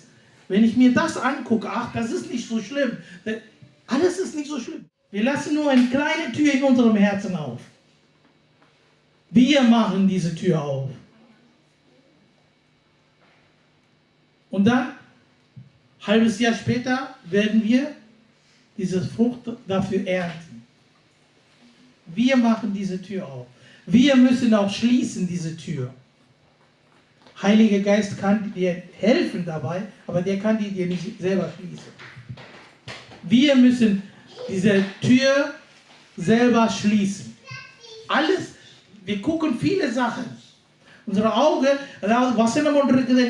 wenn ich mir das angucke, ach, das ist nicht so schlimm. Alles ist nicht so schlimm. Wir lassen nur eine kleine Tür in unserem Herzen auf. Wir machen diese Tür auf. Und dann, ein halbes Jahr später, werden wir diese Frucht dafür ernten. Wir machen diese Tür auf. Wir müssen auch schließen diese Tür. Heiliger Geist kann dir helfen dabei, aber der kann die dir nicht selber schließen. Wir müssen diese Tür selber schließen. Alles, wir gucken viele Sachen. Unsere Augen, அதாவது வசனம் ஒன்று இருக்குது,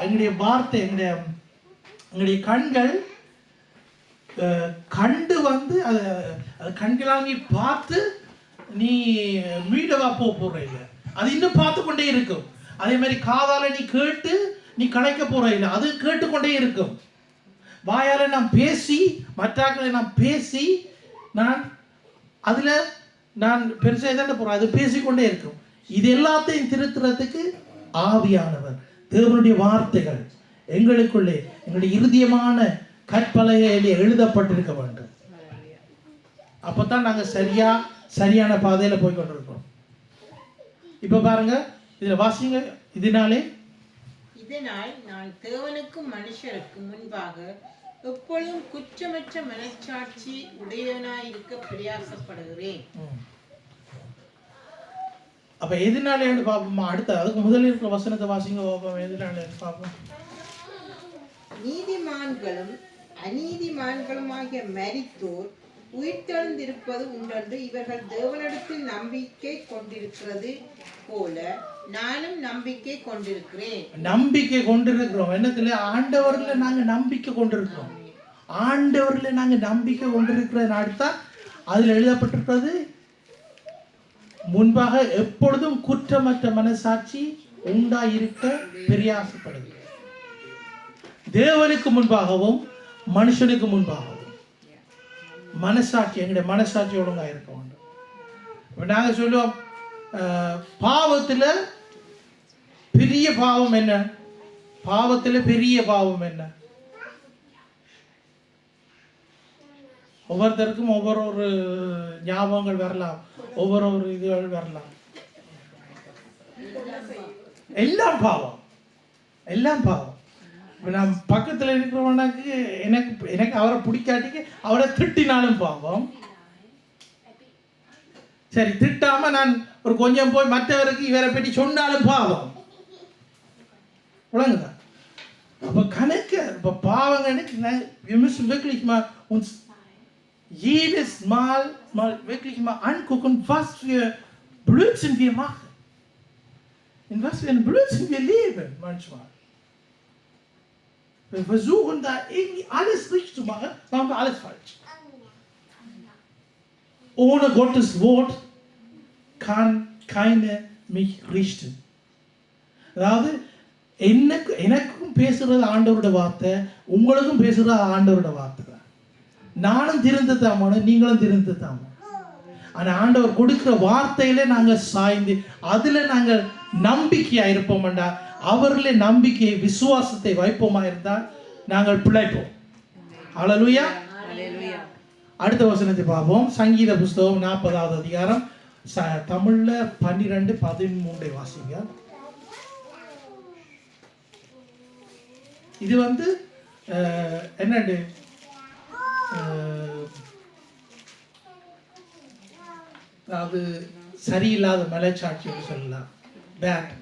எங்களுடைய வார்த்தை, எங்களுடைய கண்கள் கண்டு வந்து அது கண்களால் நீ பார்த்து நீ மீடவா போகிற இல்லை, அது இன்னும் பார்த்து கொண்டே இருக்கும். அதே மாதிரி காதால நீ கேட்டு நீ கலைக்க போற இல்லை, அது கேட்டுக்கொண்டே இருக்கும். வாயால நான் பேசி மற்றாக்களை நான் பேசி நான் அதில் நான் பெருசாக தானே போகிறேன், அது பேசிக்கொண்டே இருக்கும். இது எல்லாத்தையும் திருத்துறதுக்கு ஆவியானவர், தேவனுடைய வார்த்தைகள் எங்களுக்குள்ளே எங்களுடைய இருதயமான கற்பலகையிலே எழுதப்பட்டிருக்க வேண்டும். அப்போ தான் நாங்கள் சரியான பாதையில் போய் கொண்டிருக்கோம். இப்போ பாருங்க, இதில் வாசிங்க. இதனால் நான் தேவனுக்கும் மனுஷருக்கும் முன்பாக எப்பொழுதும் குற்றமற்ற மனச்சாட்சி உடையவனாயிருக்க பிரயாசப்படுகிறேன். அப்ப எதனாலேன்னு பார்ப்போமா? அடுத்த அதுக்கு முதல்ல இருக்கிற வசனத்தை வாசிங்க பார்ப்போம். எதனாலேன்னு பார்ப்போம். நீதிமான்களும் அநீதிமான்களுமாகிய மரித்தோர் உயிர்த்தெழுந்திருப்பது உண்டென்று இவர்கள் தேவனிடத்தில் நம்பிக்கை கொண்டிருக்கிறது போல நானும் நம்பிக்கை கொண்டிருக்கிறேன். நம்பிக்கை கொண்டிருக்கிறோம். என்னத்துல? ஆண்டவர்ல நாங்க நம்பிக்கை கொண்டிருக்கிறோம். ஆண்டவர்ல நாங்க நம்பிக்கை கொண்டிருக்கிறத அடுத்தான் அதில் எழுதப்பட்டிருக்கிறது, முன்பாக எப்பொழுதும் குற்றமற்ற மனசாட்சி உண்டாயிருக்க பிரயாசப்படுது. தேவனுக்கு முன்பாகவும் மனுஷனுக்கு முன்பாகவும் மனசாட்சி, எங்களுடைய மனசாட்சி ஒழுங்கா இருக்க வேண்டும். இப்போ நாங்கள் சொல்லுவோம், பாவத்தில் பெரிய பாவம் என்ன? பாவத்தில் பெரிய பாவம் என்ன? ஒவ்வொருத்தருக்கும் ஒவ்வொரு ஞாபகங்கள் வரலாம், ஒவ்வொரு இதுகள் வரலாம். எல்லாம் பாவம், எல்லாம் பாவம். இப்போ நான் பக்கத்தில் இருக்கிறவனுக்கு எனக்கு அவரை பிடிக்காட்டிக்கு அவரை திட்டினாலும் பாவம். சரி, திட்டாம நான் ஒரு கொஞ்சம் போய் மற்றவருக்கு இவரை பற்றி சொன்னாலும் பாவம். விளங்குதா? அப்போ கணக்கு இப்போ பாவங்க wir müssen wirklich mal uns jedes Mal wirklich mal angucken, was für Blödsinn wir machen. In was für ein Blödsinn wir leben manchmal. Wir versuchen da irgendwie alles richtig zu machen, machen wir alles falsch. Ohne Gottes Wort kann keiner mich richten. அதாவது எனக்கும் பேசுறது ஆண்டவரோட வார்த்தை, உங்களுக்கும் பேசுறது ஆண்டவரோட வார்த்தை தான். நானும் திருந்து தாமோன்னு, நீங்களும் திருந்து தாமோ. ஆனால் ஆண்டவர் கொடுக்குற வார்த்தையில நாங்கள் சாய்ந்து அதில் நாங்கள் நம்பிக்கையா இருப்போம்டா, அவர்களே நம்பிக்கையை விசுவாசத்தை வைப்போமா இருந்தால் நாங்கள் பிழைப்போம். ஹல்லேலூயா. அடுத்த வசனத்தை பார்ப்போம். சங்கீத புஸ்தகம் 40வது அதிகாரம் தமிழ்ல 12-13 வாசிங்க. இது என்னண்டு அதாவது சரியில்லாத மலைச்சாட்சின்னு சொல்லலாம். பேட்,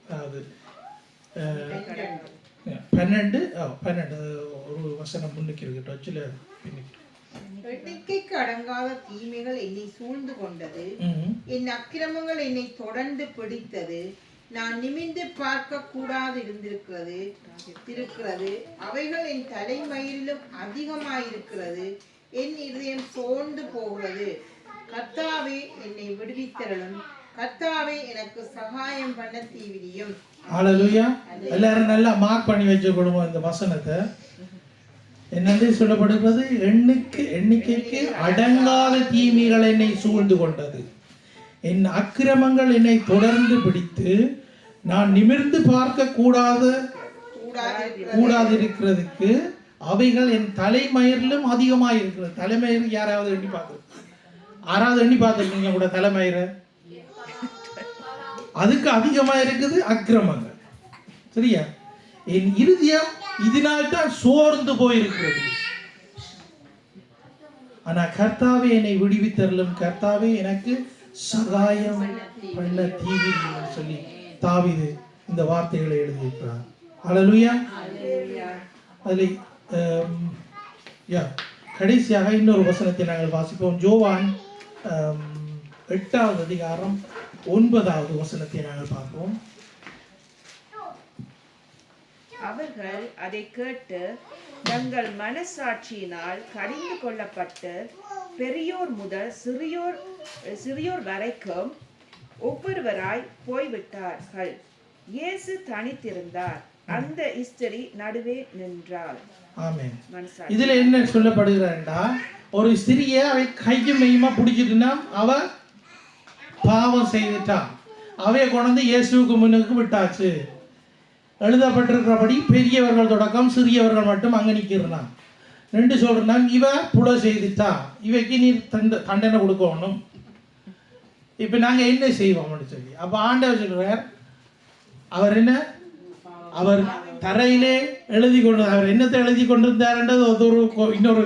அதாவது 12 ஒரு வசனம் முன்னுக்கு இருக்கு, டச்சில் எண்ணிக்கைக்கு அடங்காத தீமைகள் என்னை சூழ்ந்து கொண்டது, என் அக்கிரமங்கள் என்னை தொடர்ந்து பிடித்தது, நான் நிமிர்ந்து பார்க்க கூடாது இருக்கிறது, அவைகள் என் தலைமயிரிலும் அதிகமாயிருக்கிறது, என் இதயம் சோர்ந்து போகிறது. கர்த்தாவே என்னை விடுவித்தருளும், கர்த்தாவே எனக்கு சகாயம் பண்ண தீவிரியும். ஹல்லேலூயா. எல்லாரும் நல்லா மார்க் பண்ணி வச்சுக்கொள்ளுவோம் இந்த வசனத்தை. என்னென்று சொல்லப்படுகிறது? எண்ணிக்கைக்கு அடங்காத தீமைகள் என்னை சூழ்ந்து கொண்டது, என் அக்கிரமங்கள் என்னை தொடர்ந்து பிடித்து, நான் நிமிர்ந்து பார்க்க கூடாது இருக்கிறதுக்கு, அவைகள் என் தலைமயிரிலும் அதிகமாக இருக்கிறது. தலைமயிர் யாராவது எண்ணி பார்த்து, யாராவது எண்ணி பார்த்துருக்கீங்க கூட தலைமயிரை? அதுக்கு அதிகமாக இருக்குது அக்கிரமங்கள். சரியா? என் இருதயம் இதனால் தான் சோர்ந்து போயிருக்கிறது. ஆனா கர்த்தாவே என்னை விடுவித்தருளும், கர்த்தாவே எனக்கு சகாயம் பண்ண தீவிரம் சொல்லி தாவீது இந்த வார்த்தைகளை எழுதியிருக்கிறார். ஹல்லேலூயா. அதில் கடைசியாக இன்னொரு வசனத்தை நாங்கள் வாசிப்போம். யோவான் 8வது அதிகாரம் 9வது வசனத்தை நாங்கள் பார்ப்போம். அவர்கள் அதை கேட்டு தங்கள் மனசாட்சியினால் கடிந்து கொள்ளப்பட்டு பெரியோர் முதல் சிறியோர் வரைக்கும் ஒவ்வொருவராய் போய்விட்டார்கள். இயேசு தனித்திருந்தார், அந்த ஸ்திரீ நடுவே நின்றாள். ஆமென். இதுல என்ன சொல்லப்படுகிறா? ஒரு ஸ்திரியை அவை கையும் மெய்யுமா பிடிச்சிட்டுனா அவ பாவம் செய்துட்டான். அவைய கொண்டு இயேசுவுக்கு முன்னுக்கு விட்டாச்சு. எழுதப்பட்டிருக்கிறபடி பெரியவர்கள் தொடக்கம் சிறியவர்கள் மட்டும் அங்கே நிற்கிறான். 2 சொல்றான், இவ புல செய்துட்டா, இவைக்கு நீ தண்டனை கொடுக்கணும். இப்போ நாங்கள் என்ன செய்வோம்னு சொல்லி அப்போ ஆண்டவர் சொல்றார், அவர் தரையிலே எழுதி கொண்டு, அவர் என்னத்தை எழுதி கொண்டிருந்தார்ன்றது இன்னொரு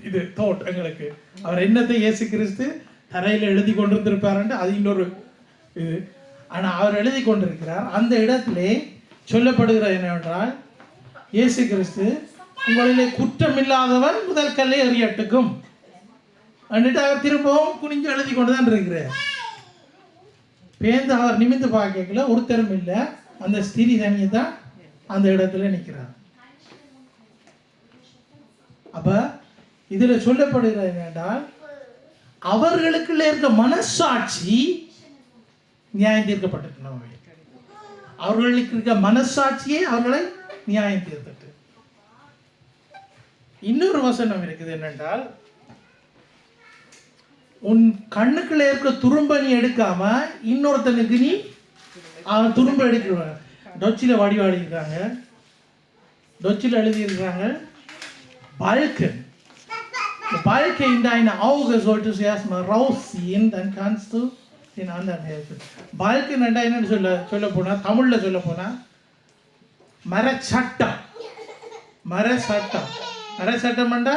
இது தோட் எங்களுக்கு. அவர் என்னத்தை இயேசு கிறிஸ்து தரையில் எழுதி கொண்டிருந்திருப்பாருன்ட்டு அது இன்னொரு இது. ஆனால் அவர் எழுதி கொண்டிருக்கிறார். அந்த இடத்திலே சொல்லப்படுகிற என்னவென்றால், இயேசு கிறிஸ்து உங்களிலே குற்றமில்லாதவன் முதல் கல்லை எறியட்டுக்கும் എന്നിട്ട് அவர் திரும்பவும் குனிஞ்சு எழுதி கொண்டு தான் இருக்கிறார். பேந்து அவர் நிமிந்து பார்க்கல, ஒருத்தரும் இல்லை, அந்த ஸ்திரீ தனியை தான் அந்த இடத்துல நிற்கிறார். அப்ப இதுல சொல்லப்படுகிறது என்னென்றால், அவர்களுக்குள்ள இருக்க மனசாட்சி நியாயம் தீர்க்கப்பட்டிருக்கணும். அவர்களுக்கு இருக்க மனசாட்சியே அவர்களை நியாயம் தீர்த்துட்டு. இன்னொரு வசனம் இருக்குது என்னென்றால், உன் கண்ணுக்குள்ள இருக்க துரும்ப நீ எடுக்காம இன்னொருத்தனுக்கு நீ அவன் துரும்ப எடுக்கிறாங்க. டொச்சில வடிவாடி இருக்காங்க, டொச்சில எழுதியிருக்கிறாங்க, Balken. Der Balken in deine Auge solltest du erstmal rausziehen, dann kannst du den anderen helfen. Balken என்னன்னு சொல்ல போனா, தமிழ்ல சொல்ல போனா மரச்சட்டம். மரச்சட்டம். மரச்சட்டம்ண்டா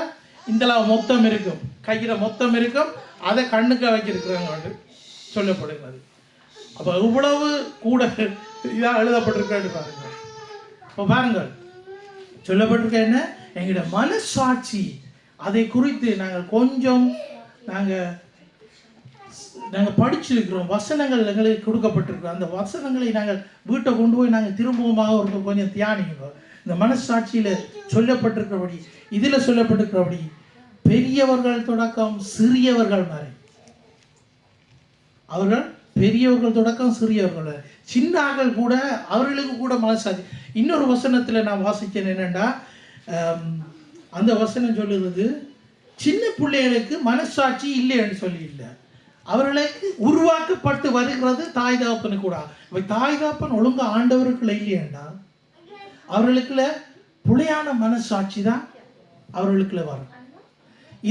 இந்தளவு மொத்தம் இருக்கும், கையில மொத்தம் இருக்கும், அதை கண்ணுக்கு வச்சிருக்கிறாங்க சொல்லப்படுகிறது. அப்போ இவ்வளவு கூட இதாக எழுதப்பட்டிருக்காரு பாருங்க. இப்போ பாருங்கள், சொல்லப்பட்டிருக்க என்ன, எங்களோட மனசாட்சி அதை குறித்து நாங்கள் படிச்சிருக்கிறோம். வசனங்கள் எங்களுக்கு கொடுக்கப்பட்டிருக்கிறோம். அந்த வசனங்களை நாங்கள் வீட்டை கொண்டு போய் நாங்கள் திரும்பவுமாக ஒரு கொஞ்சம் தியானிக்கிறோம். இந்த மனசாட்சியில் சொல்லப்பட்டிருக்கிறபடி, இதில் சொல்லப்பட்டிருக்கிறபடி பெரியவர்கள் தொடக்கம் சிறியவர்கள் வரை, அவர்கள் பெரியவர்கள் தொடக்கம் சிறியவர்கள், சின்னார்கள் கூட, அவர்களுக்கு கூட மனசாட்சி. இன்னொரு வசனத்தில் நான் வாசித்தேன் என்னென்னா, அந்த வசனம் சொல்லுறது, சின்ன பிள்ளைகளுக்கு மனசாட்சி இல்லை என்று சொல்லி இல்லை, அவர்களுக்கு உருவாக்கப்பட்டு வருகிறது தாய் தகப்பனு கூட. தாய் தகப்பன் ஒழுங்கு ஆண்டவருக்குள்ள இல்லையேண்டா அவர்களுக்குள்ள புலையான மனசாட்சி தான் அவர்களுக்குள்ள வரும்.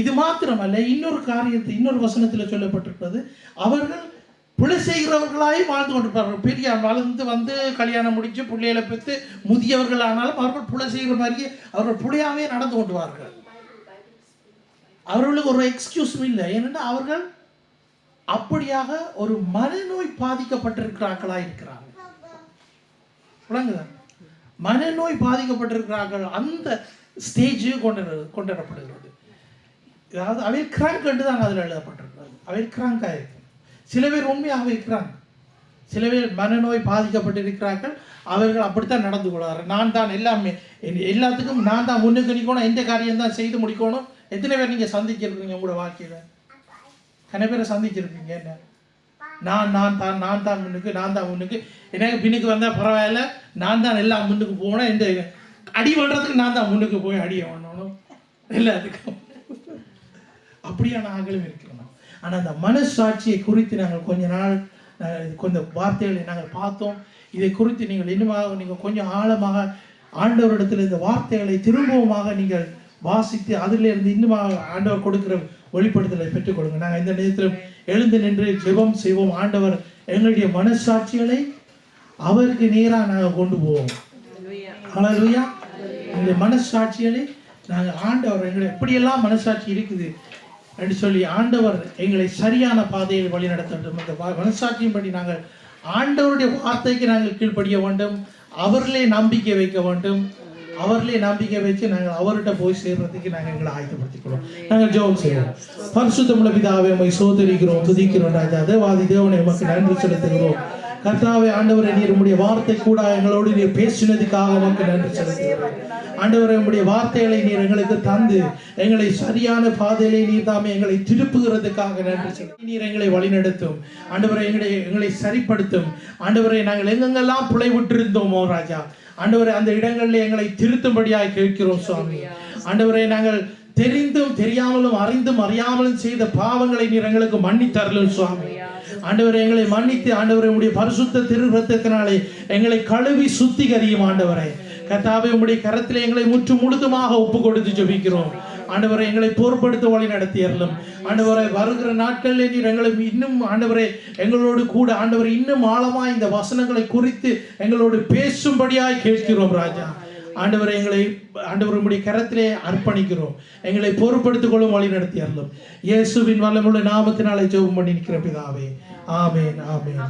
இது மாத்திரமல்ல, இன்னொரு காரியத்தை இன்னொரு வசனத்தில் சொல்லப்பட்டிருக்கிறது, அவர்கள் புலை செய்கிறவர்களாய் வாழ்ந்து கொண்டிருப்பார்கள். பெரிய வளர்ந்து கல்யாணம் முடித்து பிள்ளைகளை பெற்று முதியவர்கள் ஆனாலும் அவர்கள் புலை செய்கிற மாதிரியே அவர்கள் புலையாவே நடந்து கொண்டுவார்கள். அவர்களுக்கு ஒரு எக்ஸ்கியூஸும் இல்லை. ஏனென்னா அவர்கள் அப்படியாக ஒரு மனநோய் பாதிக்கப்பட்டிருக்கிறார்களாக இருக்கிறார்கள். விளங்குதான், மனநோய் பாதிக்கப்பட்டிருக்கிறார்கள். அந்த ஸ்டேஜு கொண்டுவரப்படுகிறது. அதாவது அவை கிராங்க் என்று தான் அதில் எழுதப்பட்டிருக்கிறது. அவை கிராங்காக இருக்கு. சில பேர் உண்மையாக இருக்கிறாங்க, சில பேர் மனநோய் பாதிக்கப்பட்டிருக்கிறார்கள். அவர்கள் அப்படித்தான் நடந்து கொள்வார்கள். நான் தான் எல்லாமே, எல்லாத்துக்கும் நான் தான் முன்னுக்கு நிற்கணும், எந்த காரியம் தான் செய்து முடிக்கணும். எத்தனை பேர் நீங்கள் சந்திச்சிருக்கீங்க உங்களோட வாழ்க்கையில்? கன பேரை சந்திச்சிருப்பீங்க. என்ன நான் தான் முன்னுக்கு, எனக்கு பின்னுக்கு வந்தால் பரவாயில்ல, நான் தான் எல்லாம் முன்னுக்கு போகணும், இந்த அடி பண்ணுறதுக்கு நான் தான் முன்னுக்கு போய் அடியை பண்ணணும் எல்லாத்துக்கும். அப்படியான ஆங்களும் இருக்கிறோம். ஆனால் அந்த மனசாட்சியை குறித்து நாங்கள் கொஞ்சம் வார்த்தைகளை நாங்கள் பார்த்தோம். இதை குறித்து நீங்கள் கொஞ்சம் ஆழமாக ஆண்டவரிடத்தில் இந்த வார்த்தைகளை திரும்பவுமாக நீங்கள் வாசித்து அதிலிருந்து இன்னுமாக ஆண்டவர் கொடுக்கிற வெளிப்படுத்தலை பெற்றுக்கொள்ளுங்க. நாங்கள் இந்த நேரத்தில் எழுந்து நின்று ஜெபம் செய்வோம். ஆண்டவர் எங்களுடைய மனசாட்சிகளை அவருக்கு நேராக நாங்கள் கொண்டு போவோம். ஹல்லேலூயா. எங்களுடைய மனசாட்சிகளை நாங்கள் ஆண்டவர் எங்களை எப்படியெல்லாம் மனசாட்சி இருக்குது என்று சொல்லி ஆண்டவர் எங்களை சரியான பாதையில் வழி நடத்தட்டும். இந்த மனசாட்சியின்படி நாங்கள் ஆண்டவருடைய வார்த்தைக்கு நாங்கள் கீழ்ப்படிய வேண்டும். அவர்களே நம்பிக்கை வைக்க வேண்டும். அவர்களே நம்பிக்கை வச்சு நாங்கள் அவர்கிட்ட போய் சேர்றதுக்கு நாங்கள் எங்களை ஆயத்தப்படுத்திக் கொள்வோம். நாங்கள் ஜெபம் செய்வோம். பரிசுத்தமுள்ள பிதாவே, உம்மை ஸ்தோத்திரிக்கிறோம், துதிக்கிறோம். ராஜா தேவாதி தேவனை உமக்கு நன்றி செலுத்துகிறோம். கர்த்தாவே, ஆண்டவரே, நீர் உம்முடைய வார்த்தை கூட எங்களோடு நீர் பேசினதுக்காக உமக்கு நன்றி செலுத்துகிறோம். ஆண்டவரே, உம்முடைய வார்த்தைகளை நீர் எங்களுக்கு தந்து எங்களை சரியான பாதையிலே நீர் தாமே எங்களை திருப்புகிறதுக்காக நன்றி செலுத்துகிறோம். நீர் எங்களை வழிநடத்தும். ஆண்டவரே, எங்களை சரிப்படுத்தும். ஆண்டவரே, நாங்கள் எங்கெங்கெல்லாம் பிழை விட்டிருந்தோமோ ராஜா, ஆண்டவரே, அந்த இடங்களில் எங்களை திருத்தும்படியாய் கேட்கிறோம் சுவாமி. ஆண்டவரே, நாங்கள் தெரிந்தும் தெரியாமலும் அறிந்தும் அறியாமலும் செய்த பாவங்களை நீர் எங்களுக்கு மன்னித்தருளும் சுவாமி. ஆண்டவரே, எங்களை மன்னித்து ஆண்டவரே உம்முடைய பரிசுத்த திரு இரத்தத்தினாலே எங்களை கழுவி சுத்திகரியும். ஆண்டவரே கர்த்தாவே, உம்முடைய கரத்திலே எங்களை முற்று முழுதுமாக ஒப்பு கொடுத்து ஜெபிக்கிறோம். ஆண்டவரை எங்களை பொறுப்படுத்த வழி நடத்தியறலும். ஆண்டவரை வருகிற நாட்களில் நீர் எங்களை இன்னும் ஆண்டவரை எங்களோடு கூட ஆண்டவரை இன்னும் ஆழமாய் இந்த வசனங்களை குறித்து எங்களோடு பேசும்படியாய் கேட்கிறோம் ராஜா. ஆண்டவரை எங்களை ஆண்டவர் உம்முடைய கரத்திலே அர்ப்பணிக்கிறோம். எங்களை பொறுப்படுத்திக் கொள்ளும் வழி நடத்தியறலும். இயேசுவின் வல்லமையுள்ள நாமத்தினாலே ஜெபம் பண்ணி நிற்கிற பிதாவே, ஆமென், ஆமென்.